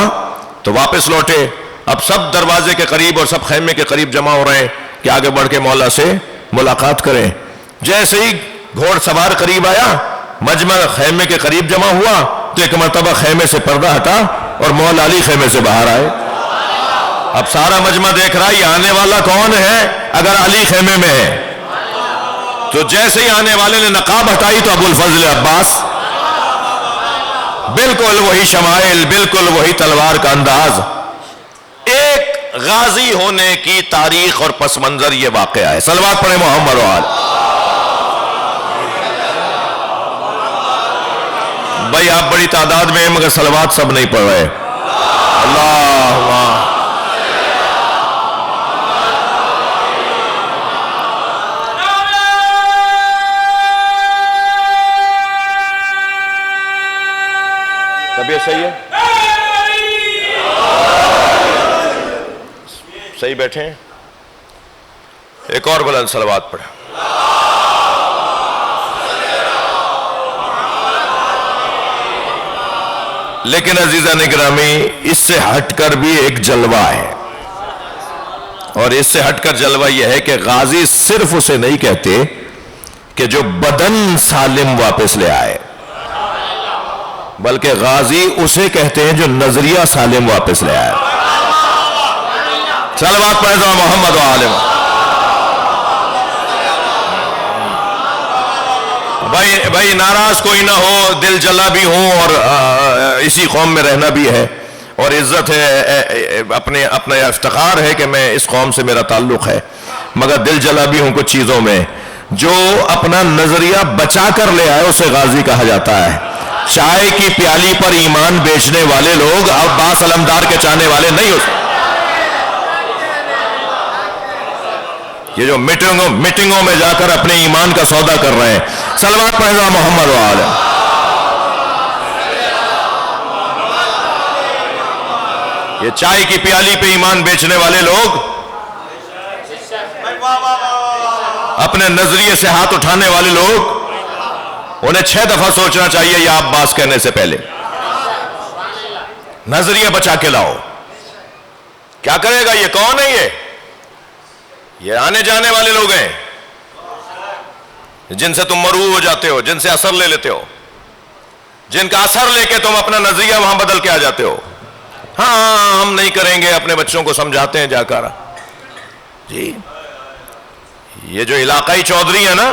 تو واپس لوٹے۔ اب سب دروازے کے قریب اور سب خیمے کے قریب جمع ہو رہے ہیں کہ آگے بڑھ کے مولا سے ملاقات کریں۔ جیسے ہی گھوڑ سوار قریب آیا، مجمع خیمے کے قریب جمع ہوا تو ایک مرتبہ خیمے سے پردہ ہٹا اور مولا علی خیمے سے باہر آئے۔ اب سارا مجمع دیکھ رہا ہے یہ آنے والا کون ہے، اگر علی خیمے میں ہے تو جیسے ہی آنے والے نے نقاب ہٹائی تو ابو الفضل عباس، بالکل وہی شمائل، بالکل وہی تلوار کا انداز۔ ایک غازی ہونے کی تاریخ اور پس منظر یہ واقعہ ہے۔ صلوات پڑھیں محمد و آل۔ بھائی آپ بڑی تعداد میں ہیں مگر صلوات سب نہیں پڑھ رہے۔ اللہ طبیعت صحیح ہے؟ صحیح بیٹھے ہیں؟ ایک اور بلند صلوات پڑھیں۔ لیکن عزیزان گرامی اس سے ہٹ کر بھی ایک جلوہ ہے، اور اس سے ہٹ کر جلوہ یہ ہے کہ غازی صرف اسے نہیں کہتے کہ جو بدن سالم واپس لے آئے، بلکہ غازی اسے کہتے ہیں جو نظریہ سالم واپس لے آئے۔ صلوات پڑھیں محمد و آل۔ بھائی ناراض کوئی نہ ہو، دل جلا بھی ہوں، اور اسی قوم میں رہنا بھی ہے، اور عزت ہے، اپنا افتخار ہے کہ میں اس قوم سے میرا تعلق ہے، مگر دل جلا بھی ہوں کچھ چیزوں میں۔ جو اپنا نظریہ بچا کر لے آئے اسے غازی کہا جاتا ہے۔ چائے کی پیالی پر ایمان بیچنے والے لوگ عباس علمدار کے چاہنے والے نہیں ہو سکتے۔ یہ جو میٹنگوں میں جا کر اپنے ایمان کا سودا کر رہے ہیں۔ صلوات پڑھیں محمد و آل۔ یہ چائے کی پیالی پہ ایمان بیچنے والے لوگ اپنے نظریے سے ہاتھ اٹھانے والے لوگ، انہیں 6 دفعہ سوچنا چاہیے یہ عباس کہنے سے پہلے۔ نظریہ بچا کے لاؤ۔ کیا کرے گا؟ یہ کون ہے؟ یہ آنے جانے والے لوگ ہیں جن سے تم مرعوب ہو جاتے ہو، جن سے اثر لے لیتے ہو، جن کا اثر لے کے تم اپنا نظریہ وہاں بدل کے آ جاتے ہو۔ ہاں ہم نہیں کریں گے، اپنے بچوں کو سمجھاتے ہیں جا کر۔ جی یہ جو علاقائی چودھری ہے نا،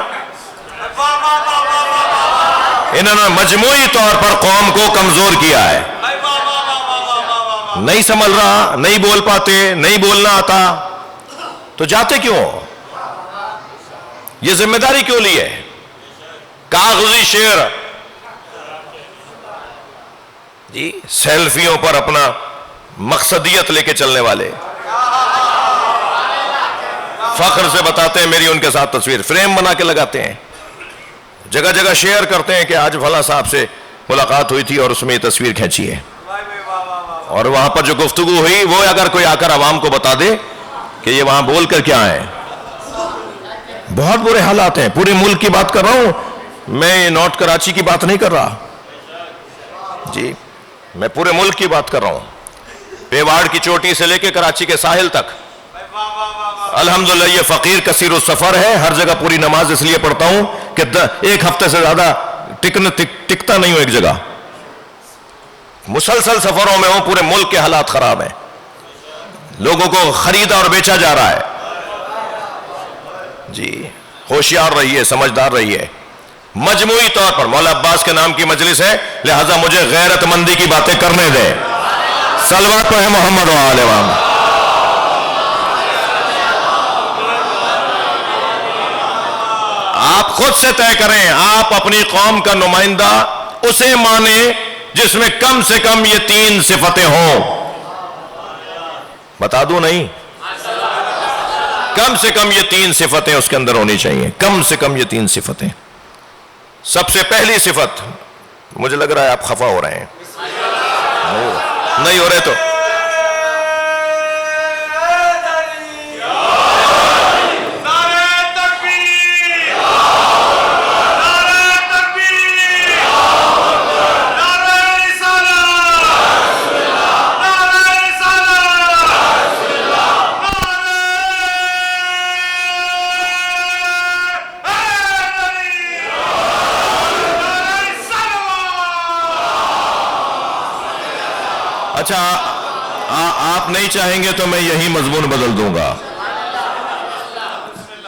انہوں نے مجموعی طور پر قوم کو کمزور کیا ہے۔ نہیں سنبھل رہا، نہیں بول پاتے، نہیں بولنا آتا، تو جاتے کیوں؟ یہ ذمہ داری کیوں لی ہے؟ کاغذی شعر، جی سیلفیوں پر اپنا مقصدیت لے کے چلنے والے، فخر سے بتاتے ہیں میری ان کے ساتھ تصویر، فریم بنا کے لگاتے ہیں، جگہ جگہ شیئر کرتے ہیں کہ آج فلاں صاحب سے ملاقات ہوئی تھی اور اس میں یہ تصویر کھینچی ہے، اور وہاں پر جو گفتگو ہوئی وہ اگر کوئی آ کر عوام کو بتا دے کہ یہ وہاں بول کر کیا آئے. بہت برے حالات ہیں. پورے ملک کی بات کر رہا ہوں میں, نارتھ کراچی کی بات نہیں کر رہا جی, میں پورے ملک کی بات کر رہا ہوں. پیواڑ کی چوٹی سے لے کے کراچی کے ساحل تک الحمدللہ یہ فقیر کثیر السفر ہے. ہر جگہ پوری نماز اس لیے پڑھتا ہوں کہ ایک ہفتے سے زیادہ ٹکتا نہیں ہوں ایک جگہ, مسلسل سفروں میں ہوں. پورے ملک کے حالات خراب ہیں, لوگوں کو خریدا اور بیچا جا رہا ہے جی. ہوشیار رہیے, سمجھدار رہیے. مجموعی طور پر مولا عباس کے نام کی مجلس ہے, لہذا مجھے غیرت مندی کی باتیں کرنے دیں. صلوات پڑھیں محمد و آل محمد. آپ خود سے طے کریں, آپ اپنی قوم کا نمائندہ اسے مانیں جس میں کم سے کم یہ 3 صفتیں ہوں. بتا دوں نہیں, کم سے کم یہ 3 صفتیں اس کے اندر ہونی چاہیے. کم سے کم یہ 3 صفتیں. سب سے پہلی صفت, مجھے لگ رہا ہے آپ خفا ہو رہے ہیں, نہیں ہو رہے تو اچھا آپ نہیں چاہیں گے تو میں یہی مضمون بدل دوں گا.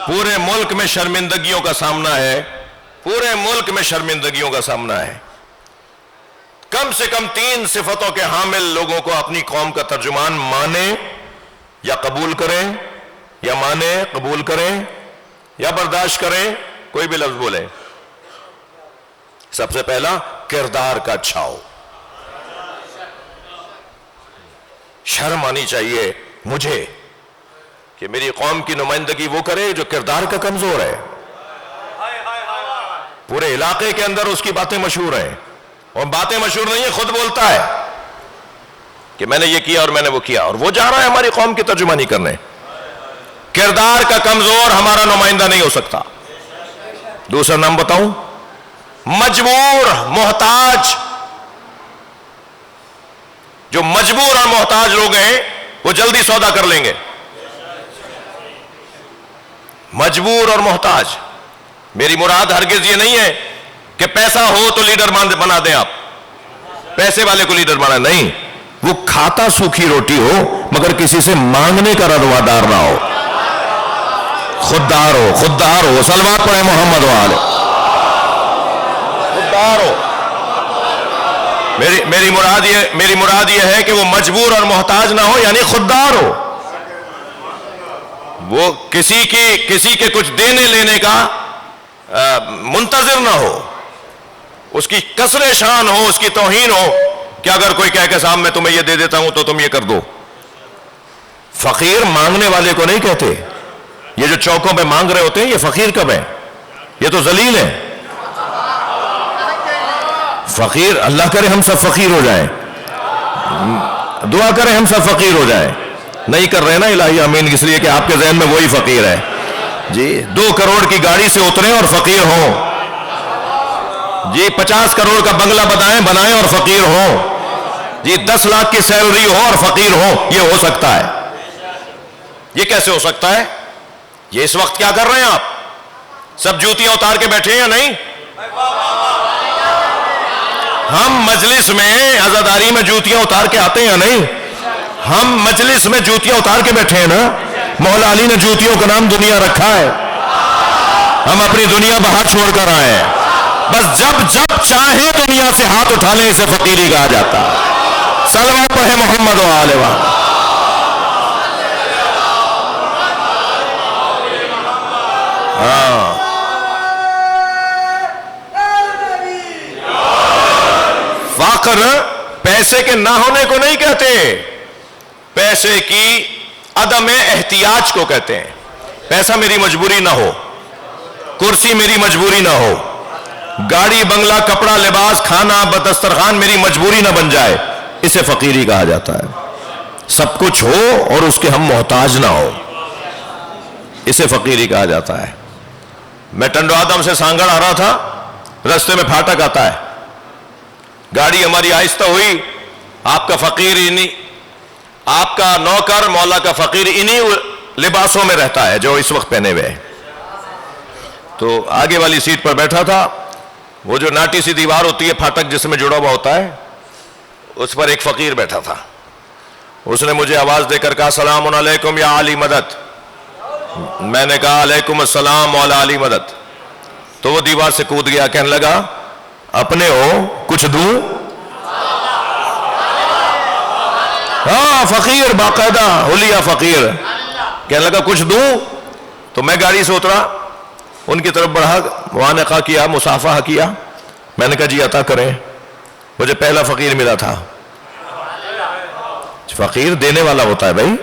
پورے ملک میں شرمندگیوں کا سامنا ہے, پورے ملک میں شرمندگیوں کا سامنا ہے. کم سے کم 3 صفتوں کے حامل لوگوں کو اپنی قوم کا ترجمان مانیں یا قبول کریں, یا مانیں قبول کریں یا برداشت کریں, کوئی بھی لفظ بولیں. سب سے پہلا کردار کا اچھا ہو. شرم آنی چاہیے مجھے کہ میری قوم کی نمائندگی وہ کرے جو کردار کا کمزور ہے. پورے علاقے کے اندر اس کی باتیں مشہور ہیں, اور باتیں مشہور نہیں ہیں, خود بولتا ہے کہ میں نے یہ کیا اور میں نے وہ کیا, اور وہ جا رہا ہے ہماری قوم کی ترجمانی کرنے. کردار کا کمزور ہمارا نمائندہ نہیں ہو سکتا. دوسرا نام بتاؤں, مجبور محتاج. جو مجبور اور محتاج لوگ ہیں وہ جلدی سودا کر لیں گے. مجبور اور محتاج, میری مراد ہرگز یہ نہیں ہے کہ پیسہ ہو تو لیڈر بنا دیں. آپ پیسے والے کو لیڈر بنا نہیں, وہ کھاتا سوکھی روٹی ہو مگر کسی سے مانگنے کا روادار نہ ہو, خوددار ہو. خوددار ہو, صلوات پڑھیں محمد و آل. خوددار ہو. میری مراد یہ ہے کہ وہ مجبور اور محتاج نہ ہو, یعنی خوددار ہو. وہ کسی کے کچھ دینے لینے کا منتظر نہ ہو. اس کی کسر شان ہو, اس کی توہین ہو کہ اگر کوئی کہے کہ صاحب میں تمہیں یہ دے دیتا ہوں تو تم یہ کر دو. فقیر مانگنے والے کو نہیں کہتے. یہ جو چوکوں پہ مانگ رہے ہوتے ہیں یہ فقیر کب ہے؟ یہ تو ذلیل ہے. فقیر, اللہ کرے ہم سب فقیر ہو جائیں, دعا کریں ہم سب فقیر ہو جائیں. نہیں کر رہے نا الہی آمین, اس لیے کہ آپ کے ذہن میں وہی فقیر ہے جی. 2 کروڑ کی گاڑی سے اتریں اور فقیر ہوں جی. 50 کروڑ کا بنگلہ بنائیں اور فقیر ہوں جی. 10 لاکھ کی سیلری ہو اور فقیر ہو, یہ ہو سکتا ہے. یہ کیسے ہو سکتا ہے؟ یہ اس وقت کیا کر رہے ہیں آپ؟ سب جوتیاں اتار کے بیٹھے ہیں یا نہیں؟ ہم مجلس میں عزاداری میں جوتیاں اتار کے آتے ہیں یا نہیں؟ ہم مجلس میں جوتیاں اتار کے بیٹھے ہیں نا. مولا علی نے جوتیوں کا نام دنیا رکھا ہے. ہم اپنی دنیا باہر چھوڑ کر آئے ہیں. بس جب چاہیں دنیا سے ہاتھ اٹھا لیں, اسے فقیری کہا جاتا. صلوات پڑھیں محمد و آل محمد. ہاں, فقر پیسے کے نہ ہونے کو نہیں کہتے, پیسے کی عدم احتیاج کو کہتے ہیں. پیسہ میری مجبوری نہ ہو, کرسی میری مجبوری نہ ہو, گاڑی بنگلہ کپڑا لباس کھانا دسترخوان میری مجبوری نہ بن جائے, اسے فقیری کہا جاتا ہے. سب کچھ ہو اور اس کے ہم محتاج نہ ہو. اسے فقیری کہا جاتا ہے۔ میں ٹنڈو آدم سے سانگڑ آ رہا تھا، رستے میں پھاٹک آتا ہے، گاڑی ہماری آہستہ ہوئی، آپ کا فقیر آپ کا نوکر مولا کا فقیر انہی لباسوں میں رہتا ہے جو اس وقت پہنے ہوئے ہے۔ تو آگے والی سیٹ پر بیٹھا تھا، وہ جو ناٹی سی دیوار ہوتی ہے پھاٹک جس میں جڑا ہوا ہوتا ہے، اس پر ایک فقیر بیٹھا تھا۔ اس نے مجھے آواز دے کر کہا سلام علیکم یا علی مدد۔ میں نے کہا علیکم السلام مولا علی مدد۔ تو وہ دیوار سے کود گیا، کہنے لگا اپنے ہو کچھ دوں؟ ہاں فقیر، باقاعدہ حلیہ فقیر، کہنے لگا کچھ دوں؟ تو میں گاڑی سے اترا، ان کی طرف بڑھا، معانقہ کیا، مصافحہ کیا۔ میں نے کہا جی عطا کریں، مجھے پہلا فقیر ملا تھا۔ فقیر دینے والا ہوتا ہے بھائی،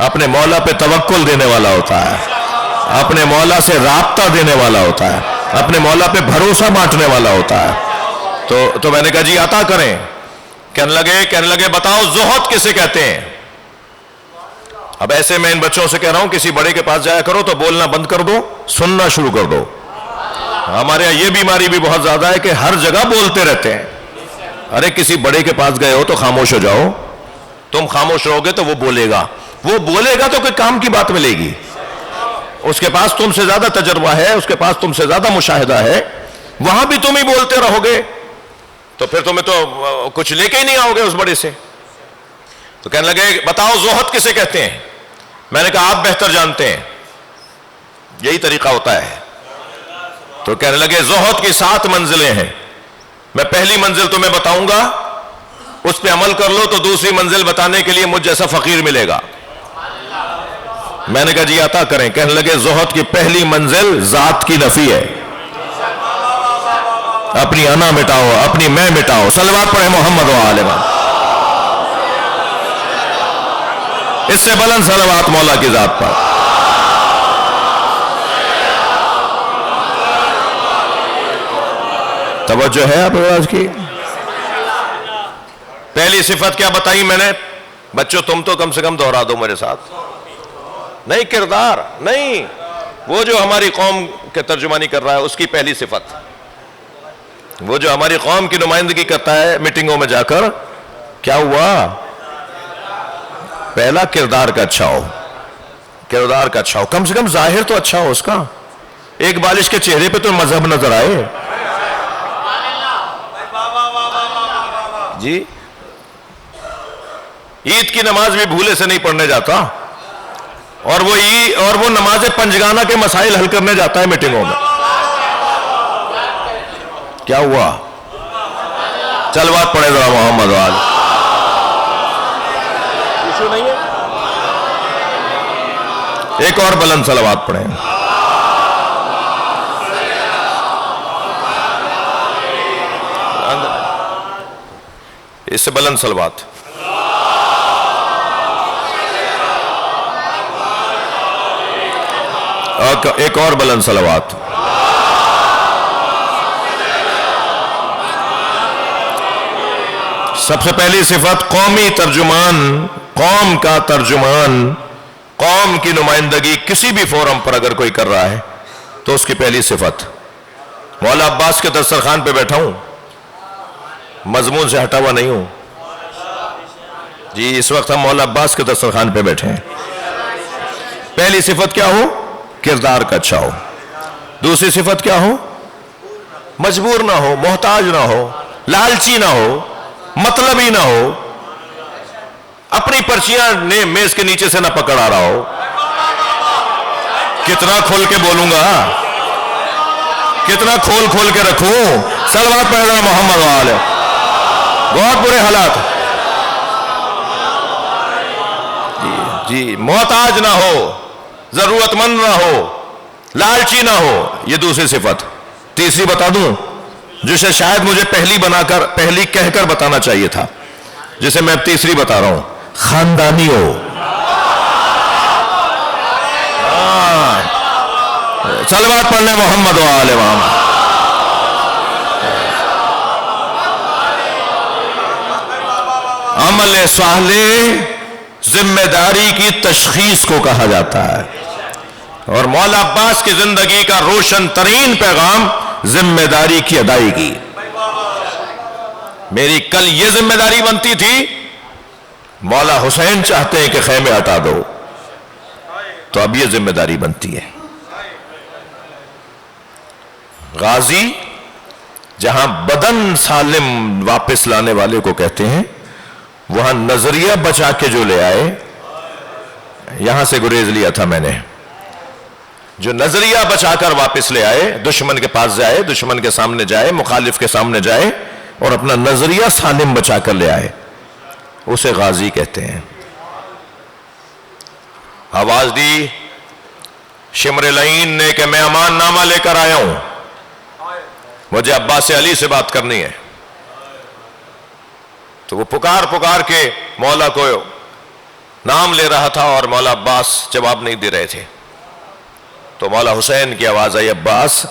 اپنے مولا پہ توکل دینے والا ہوتا ہے، اپنے مولا سے رابطہ دینے والا ہوتا ہے، اپنے مولا پہ بھروسہ بانٹنے والا ہوتا ہے۔ تو میں نے کہا جی عطا کریں۔ کہنے لگے بتاؤ زہد کسے کہتے ہیں؟ اب ایسے میں ان بچوں سے کہہ رہا ہوں کسی بڑے کے پاس جایا کرو تو بولنا بند کر دو، سننا شروع کر دو۔ ہمارے یہاں یہ بیماری بھی بہت زیادہ ہے کہ ہر جگہ بولتے رہتے ہیں۔ ارے کسی بڑے کے پاس گئے ہو تو خاموش ہو جاؤ، تم خاموش رہو گے تو وہ بولے گا، وہ بولے گا تو کوئی کام کی بات ملے گی، اس کے پاس تم سے زیادہ تجربہ ہے، اس کے پاس تم سے زیادہ مشاہدہ ہے، وہاں بھی تم ہی بولتے رہو گے تو پھر تمہیں تو کچھ لے کے ہی نہیں آؤ گے اس بڑے سے۔ تو کہنے لگے بتاؤ زہد کسے کہتے ہیں؟ میں نے کہا آپ بہتر جانتے ہیں، یہی طریقہ ہوتا ہے۔ تو کہنے لگے زہد کی 7 منزلیں ہیں، میں پہلی منزل تمہیں بتاؤں گا، اس پہ عمل کر لو تو دوسری منزل بتانے کے لیے مجھ جیسا فقیر ملے گا۔ میں نے کہا جی عطا کریں۔ کہنے لگے زہد کی پہلی منزل ذات کی نفی ہے، اپنی انا مٹاؤ، اپنی میں مٹاؤ۔ صلوات پڑھیں محمد و آل محمد۔ اس سے بلند صلوات مولا کی ذات پر۔ توجہ ہے آپ آج کی؟ پہلی صفت کیا بتائی میں نے؟ بچوں تم تو کم سے کم دہرا دو میرے ساتھ۔ نہیں کردار نہیں، وہ جو ہماری قوم کے ترجمانی کر رہا ہے اس کی پہلی صفت، وہ جو ہماری قوم کی نمائندگی کرتا ہے میٹنگوں میں جا کر، کیا ہوا؟ پہلا کردار کا اچھا ہو، کردار کا اچھا ہو، کم سے کم ظاہر تو اچھا ہو اس کا، ایک بالش کے چہرے پہ تو مذہب نظر آئے۔ جی عید کی نماز بھی بھولے سے نہیں پڑھنے جاتا، اور وہ نماز پنجگانہ کے مسائل حل کرنے جاتا ہے میٹنگوں میں۔ کیا ہوا؟ چل بات پڑھے ذرا محمد وال۔ ایشو نہیں ہے؟ ایک اور بلند صلوات پڑھیں۔ اس سے بلند صلوات۔ ایک اور بلند صلوات۔ سب سے پہلی صفت قومی ترجمان، قوم کا ترجمان، قوم کی نمائندگی کسی بھی فورم پر اگر کوئی کر رہا ہے تو اس کی پہلی صفت۔ مولا عباس کے دسترخوان پہ بیٹھا ہوں، مضمون سے ہٹا ہوا نہیں ہوں جی، اس وقت ہم مولا عباس کے دسترخوان پہ بیٹھے ہیں۔ پہلی صفت کیا ہو؟ کردار کا اچھا ہو۔ دوسری صفت کیا ہو؟ مجبور نہ ہو، محتاج نہ ہو، لالچی نہ ہو، مطلبی نہ ہو، اپنی پرچیاں نے میز کے نیچے سے نہ پکڑ آ رہا ہو۔ کتنا کھول کے بولوں گا، کتنا کھول کے رکھوں؟ صلوات پڑھنا محمد والے۔ بہت برے حالات جی، محتاج نہ ہو، ضرورت مند نہ ہو، لالچی نہ ہو، یہ دوسری صفت۔ تیسری بتا دوں جسے شاید مجھے پہلی کہہ کر بتانا چاہیے تھا، جسے میں اب تیسری بتا رہا ہوں، خاندانی ہو۔ صلوات پڑھنے محمد و آل محمد۔ عمل صالح ذمہ داری کی تشخیص کو کہا جاتا ہے، اور مولا عباس کی زندگی کا روشن ترین پیغام ذمہ داری کی ادائیگی۔ میری کل یہ ذمہ داری بنتی تھی، مولا حسین چاہتے ہیں کہ خیمے ہٹا دو، تو اب یہ ذمہ داری بنتی ہے۔ غازی جہاں بدن سالم واپس لانے والے کو کہتے ہیں، وہاں نظریہ بچا کے جو لے آئے، یہاں سے گریز لیا تھا میں نے، جو نظریہ بچا کر واپس لے آئے، دشمن کے پاس جائے، دشمن کے سامنے جائے، مخالف کے سامنے جائے اور اپنا نظریہ سالم بچا کر لے آئے، اسے غازی کہتے ہیں۔ آواز دی شمر لعین نے کہ میں امان نامہ لے کر آیا ہوں، مجھے عباس علی سے بات کرنی ہے۔ تو وہ پکار پکار کے مولا کو نام لے رہا تھا اور مولا عباس جواب نہیں دے رہے تھے، تو مولا حسین کی آواز آئی، عباس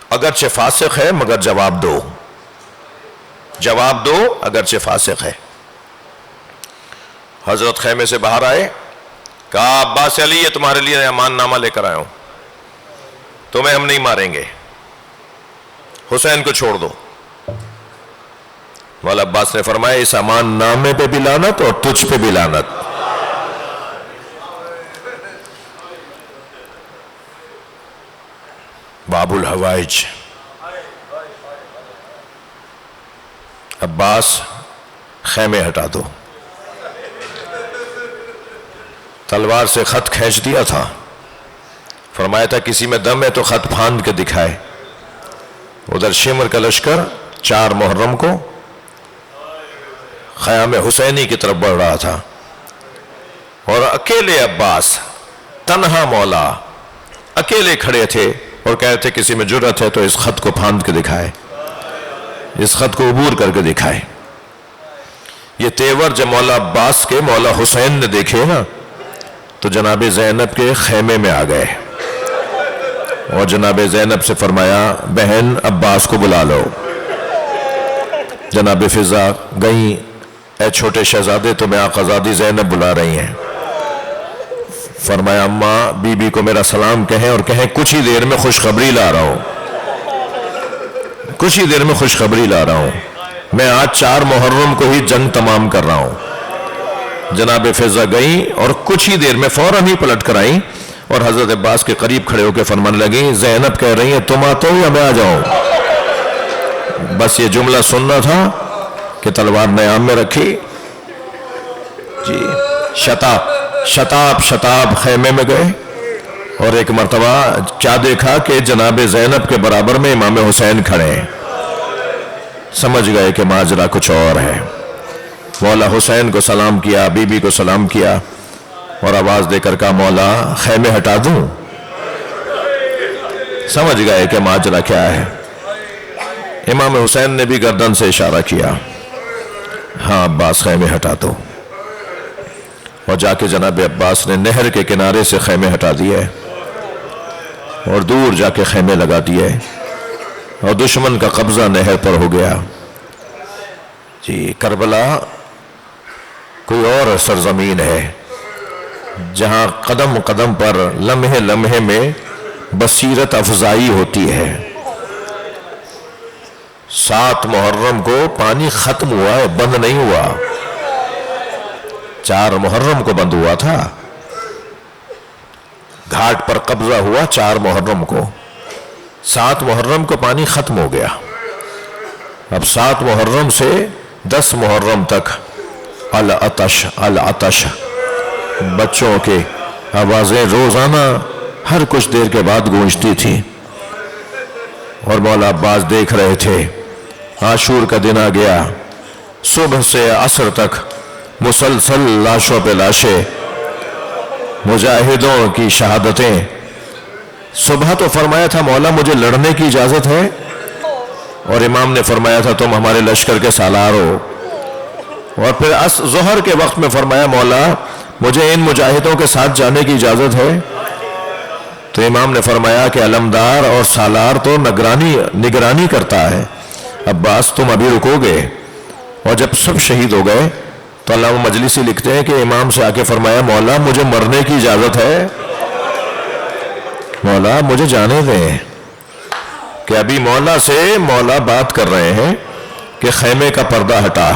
اگرچہ فاسق ہے مگر جواب دو، جواب دو اگرچہ فاسق ہے۔ حضرت خیمے سے باہر آئے، کہا عباس علی یہ تمہارے لیے امان نامہ لے کر آیا ہوں، تمہیں ہم نہیں ماریں گے، حسین کو چھوڑ دو۔ مولا عباس نے فرمایا اس امان نامے پہ بھی لعنت اور تجھ پہ بھی لعنت۔ باب الحوائج، عباس خیمے ہٹا دو۔ تلوار سے خط کھینچ دیا تھا، فرمایا تھا کسی میں دم ہے تو خط پھاند کے دکھائے۔ ادھر شمر کا لشکر 4 محرم کو خیام حسینی کی طرف بڑھ رہا تھا، اور اکیلے عباس تنہا مولا اکیلے کھڑے تھے اور کہتے تھے کسی میں جرأت ہے تو اس خط کو پھاند کے دکھائے، اس خط کو عبور کر کے دکھائے۔ یہ تیور جب مولا عباس کے مولا حسین نے دیکھے نا تو جناب زینب کے خیمے میں آ گئے اور جناب زینب سے فرمایا بہن عباس کو بلا لو۔ جناب فضا گئیں، اے چھوٹے شہزادے تمہیں آقازادی زینب بلا رہی ہیں۔ فرمایا اماں بی بی کو میرا سلام کہیں اور کہیں کچھ ہی دیر میں خوشخبری لا رہا ہوں، کچھ ہی دیر میں خوشخبری لا رہا ہوں، میں آج 4 محرم کو ہی جنگ تمام کر رہا ہوں۔ جناب فضا گئیں اور کچھ ہی دیر میں فوراً ہی پلٹ کر آئیں اور حضرت عباس کے قریب کھڑے ہو کے فرمان لگیں زینب کہہ رہی ہیں تم آتے ہو یا میں آ جاؤں؟ بس یہ جملہ سننا تھا کہ تلوار نیام میں رکھی، جی شتاب خیمے میں گئے اور ایک مرتبہ کیا دیکھا کہ جناب زینب کے برابر میں امام حسین کھڑے ہیں، سمجھ گئے کہ ماجرا کچھ اور ہے۔ مولا حسین کو سلام کیا، بی بی کو سلام کیا اور آواز دے کر کہا مولا خیمے ہٹا دوں؟ سمجھ گئے کہ ماجرا کیا ہے۔ امام حسین نے بھی گردن سے اشارہ کیا، ہاں عباس خیمے ہٹا دو، اور جا کے جناب عباس نے نہر کے کنارے سے خیمے ہٹا دیے اور دور جا کے خیمے لگا دیے اور دشمن کا قبضہ نہر پر ہو گیا۔ جی کربلا کوئی اور سرزمین ہے جہاں قدم قدم پر لمحے لمحے میں بصیرت افزائی ہوتی ہے۔ 7 محرم کو پانی ختم ہوا ہے، بند نہیں ہوا، 4 محرم کو بند ہوا تھا، گھاٹ پر قبضہ ہوا 4 محرم کو، 7 محرم کو پانی ختم ہو گیا۔ اب 7 محرم سے 10 محرم تک العطش العطش، بچوں کے آوازیں روزانہ ہر کچھ دیر کے بعد گونجتی تھی اور مولا عباس دیکھ رہے تھے۔ عاشور کا دن آ گیا، صبح سے عصر تک مسلسل لاشوں پہ لاشیں، مجاہدوں کی شہادتیں۔ صبح تو فرمایا تھا مولا مجھے لڑنے کی اجازت ہے، اور امام نے فرمایا تھا تم ہمارے لشکر کے سالار ہو، اور پھر ظہر کے وقت میں فرمایا مولا مجھے ان مجاہدوں کے ساتھ جانے کی اجازت ہے، تو امام نے فرمایا کہ علمدار اور سالار تو نگرانی کرتا ہے، عباس تم ابھی رکو گے، اور جب سب شہید ہو گئے تو علامہ مجلسی لکھتے ہیں کہ امام سے آ کے فرمایا مولا مجھے مرنے کی اجازت ہے، مولا مجھے جانے دیں. کہ ابھی مولا سے مولا بات کر رہے ہیں کہ خیمے کا پردہ ہٹا،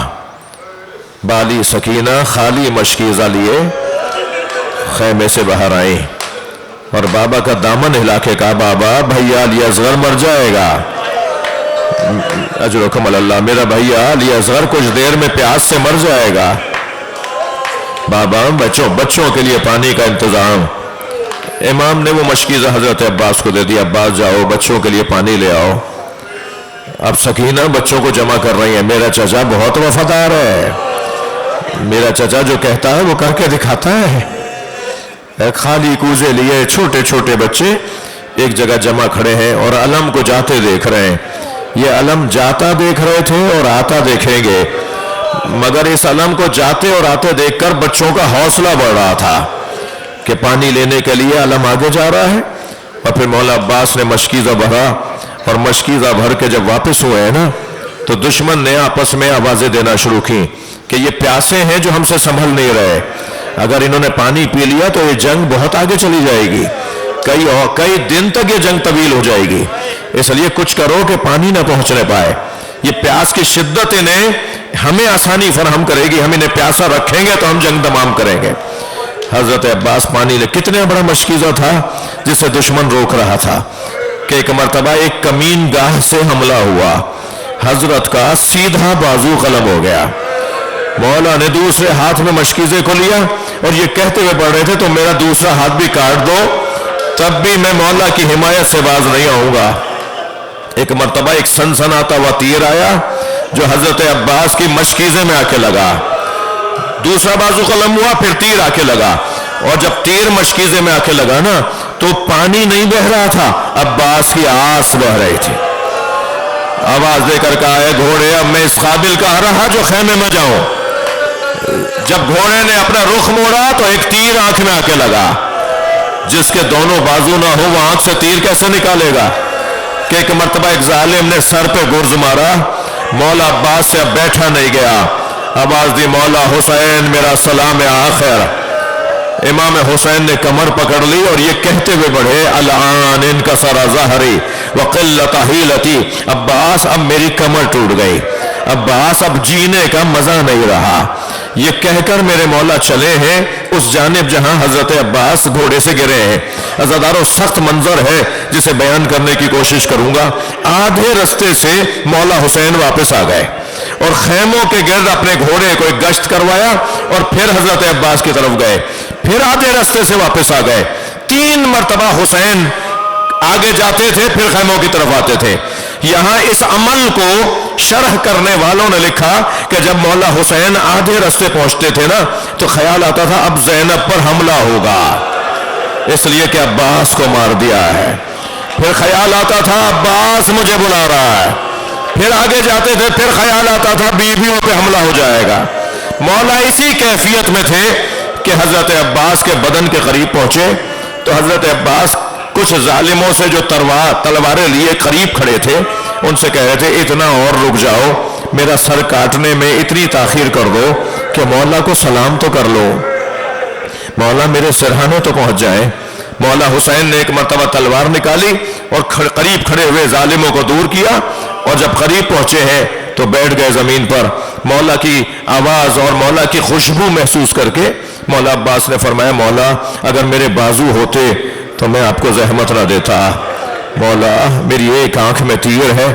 بالی سکینہ خالی مشکیزہ لیے خیمے سے باہر آئیں اور بابا کا دامن ہلا کے کہا بابا بھیا علی اصغر مر جائے گا. اجرکم اللہ، میرا بھیا علی اصغر کچھ دیر میں پیاس سے مر جائے گا. بابا بچوں کے لیے پانی کا انتظام. امام نے وہ مشکیزہ حضرت عباس کو دے دیا، عباس جاؤ بچوں کے لیے پانی لے آؤ. اب سکینہ بچوں کو جمع کر رہی ہے. میرا چچا بہت وفادار ہے، میرا چچا جو کہتا ہے وہ کر کے دکھاتا ہے. خالی کوزے لیے چھوٹے چھوٹے بچے ایک جگہ جمع کھڑے ہیں اور علم کو جاتے دیکھ رہے ہیں. یہ علم جاتا دیکھ رہے تھے اور آتا دیکھیں گے، مگر اس علم کو جاتے اور آتے دیکھ کر بچوں کا حوصلہ بڑھ رہا تھا کہ پانی لینے کے لیے علم آگے جا رہا ہے. اور پھر مولا عباس نے مشکیزہ بھرا اور مشکیزہ بھر کے جب واپس ہوئے ہیں نا تو دشمن نے آپس میں آوازیں دینا شروع کی کہ یہ پیاسے ہیں جو ہم سے سنبھل نہیں رہے، اگر انہوں نے پانی پی لیا تو یہ جنگ بہت آگے چلی جائے گی، کئی دن تک یہ جنگ طویل ہو جائے گی، اس لیے کچھ کرو کہ پانی نہ پہنچنے پائے. یہ پیاس کی شدت انہیں ہمیں آسانی فراہم کرے گی، ہم انہیں پیاسا رکھیں گے تو ہم جنگ تمام کریں گے. حضرت عباس پانی لے، کتنے بڑا مشکیزہ تھا جسے دشمن روک رہا تھا کہ ایک مرتبہ ایک کمین گاہ سے حملہ ہوا، حضرت کا سیدھا بازو قلم ہو گیا. مولا نے دوسرے ہاتھ میں مشکیزے کو لیا اور یہ کہتے ہوئے بڑھ رہے تھے تو میرا دوسرا ہاتھ بھی کاٹ دو تب بھی میں مولا کی حمایت سے باز نہیں آؤں گا. ایک مرتبہ ایک سنسناتا ہوا تیر آیا جو حضرت عباس کی مشکیزے میں آ کے لگا، دوسرا بازو قلم ہوا، پھر تیر آ کے لگا، اور جب تیر مشکیزے میں آ کے لگا نا تو پانی نہیں بہ رہا تھا، عباس کی آس بہ رہی تھی. آواز دے کر کہا ہے گھوڑے اب میں اس قابل کا رہا جو خیمے میں جاؤں. جب گھوڑے نے اپنا رخ موڑا تو ایک تیر آنکھ میں آ کے لگا. جس کے دونوں بازو نہ ہو وہ آنکھ سے تیر کیسے نکالے گا؟ کہ ایک مرتبہ ایک ظالم نے سر پہ گرز مارا، مولا عباس سے اب بیٹھا نہیں گیا. آواز دی مولا حسین میرا سلام آخر. امام حسین نے کمر پکڑ لی اور یہ کہتے ہوئے بڑھے الان انکسر ظہری وقلت حیلتی. عباس اب میری کمر ٹوٹ گئی، عباس اب جینے کا مزہ نہیں رہا. یہ کہہ کر میرے مولا چلے ہیں اس جانب جہاں حضرت عباس گھوڑے سے گرے ہیں. عزادارو سخت منظر ہے جسے بیان کرنے کی کوشش کروں گا. آدھے رستے سے مولا حسین واپس آ گئے اور خیموں کے گرد اپنے گھوڑے کو ایک گشت کروایا اور پھر حضرت عباس کی طرف گئے، پھر آدھے رستے سے واپس آ گئے. 3 مرتبہ حسین آگے جاتے تھے پھر خیموں کی طرف آتے تھے. یہاں اس عمل کو شرح کرنے والوں نے لکھا کہ جب مولا حسین آدھے رستے پہنچتے تھے نا تو خیال آتا تھا اب زینب پر حملہ ہوگا اس لیے کہ عباس کو مار دیا ہے. پھر خیال آتا تھا عباس مجھے بلا رہا ہے. پھر آگے جاتے تھے پھر خیال آتا تھا بیویوں پہ حملہ ہو جائے گا. مولا اسی کیفیت میں تھے کہ حضرت عباس کے بدن کے قریب پہنچے تو حضرت عباس کچھ ظالموں سے جو تلواریں لیے قریب کھڑے تھے ان سے کہہ رہے تھے اتنا اور رک جاؤ، میرا سر کاٹنے میں اتنی تاخیر کر دو کہ مولا کو سلام تو کر لو، مولا میرے سرہانے تو پہنچ جائے. مولا حسین نے ایک مرتبہ تلوار نکالی اور قریب کھڑے ہوئے ظالموں کو دور کیا اور جب قریب پہنچے ہیں تو بیٹھ گئے زمین پر. مولا کی آواز اور مولا کی خوشبو محسوس کر کے مولا عباس نے فرمایا مولا اگر میرے بازو ہوتے تو میں آپ کو زحمت نہ دیتا. مولا میری ایک آنکھ میں تیر ہے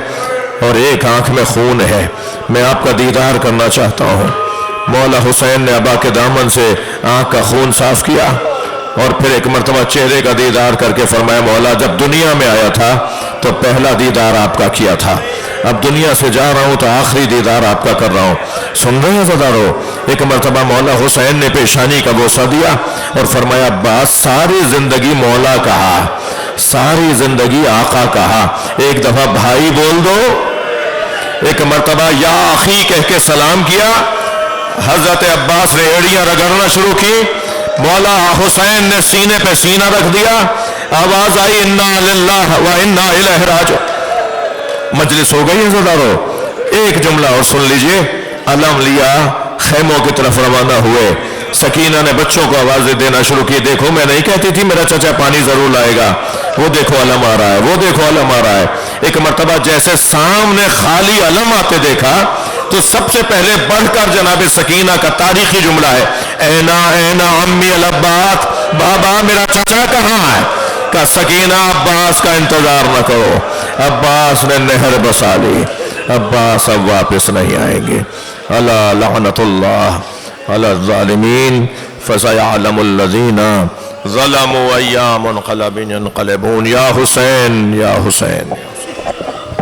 اور ایک آنکھ میں خون ہے، میں آپ کا دیدار کرنا چاہتا ہوں. مولا حسین نے ابا کے دامن سے آنکھ کا خون صاف کیا اور پھر ایک مرتبہ چہرے کا دیدار کر کے فرمایا مولا جب دنیا میں آیا تھا تو پہلا دیدار آپ کا کیا تھا، اب دنیا سے جا رہا ہوں تو آخری دیدار آپ کا کر رہا ہوں. سن رہے ہیں زدارو؟ ایک مرتبہ مولا حسین نے پیشانی کا بوسہ دیا اور فرمایا عباس ساری زندگی مولا کہا، ساری زندگی آقا کہا، ایک دفعہ بھائی بول دو. ایک مرتبہ یا اخی کہہ کے سلام کیا. حضرت عباس نے ایڑیاں رگڑنا شروع کی، مولا حسین نے سینے پہ سینہ رکھ دیا. آواز آئی انا للہ و انا الیہ راجعون. مجلس ہو گئی ہے زدارو. ایک جملہ اور سن لیجئے. علم لیا، خیموں کی طرف روانہ ہوئے۔ سکینہ نے بچوں کو آوازیں دینا شروع کی، دیکھو میں نہیں کہتی تھی میرا چچا پانی ضرور لائے گا، وہ دیکھو علم آ رہا ہے، وہ دیکھو علم آ رہا ہے۔ ایک مرتبہ جیسے سامنے خالی علم آتے دیکھا تو سب سے پہلے بڑھ کر جناب سکینہ کا تاریخی جملہ ہے، اینا اینا عمی العباس، بابا میرا چچا کہاں ہے؟ کہ سکینہ عباس کا انتظار نہ کرو، عباس نے نہر بسا لی، عباس اب واپس نہیں آئیں گے۔ الا لعنت اللہ علی الظالمین فسیعلم الذین ظلموا ای منقلب ینقلبون۔ یا حسین یا حسین۔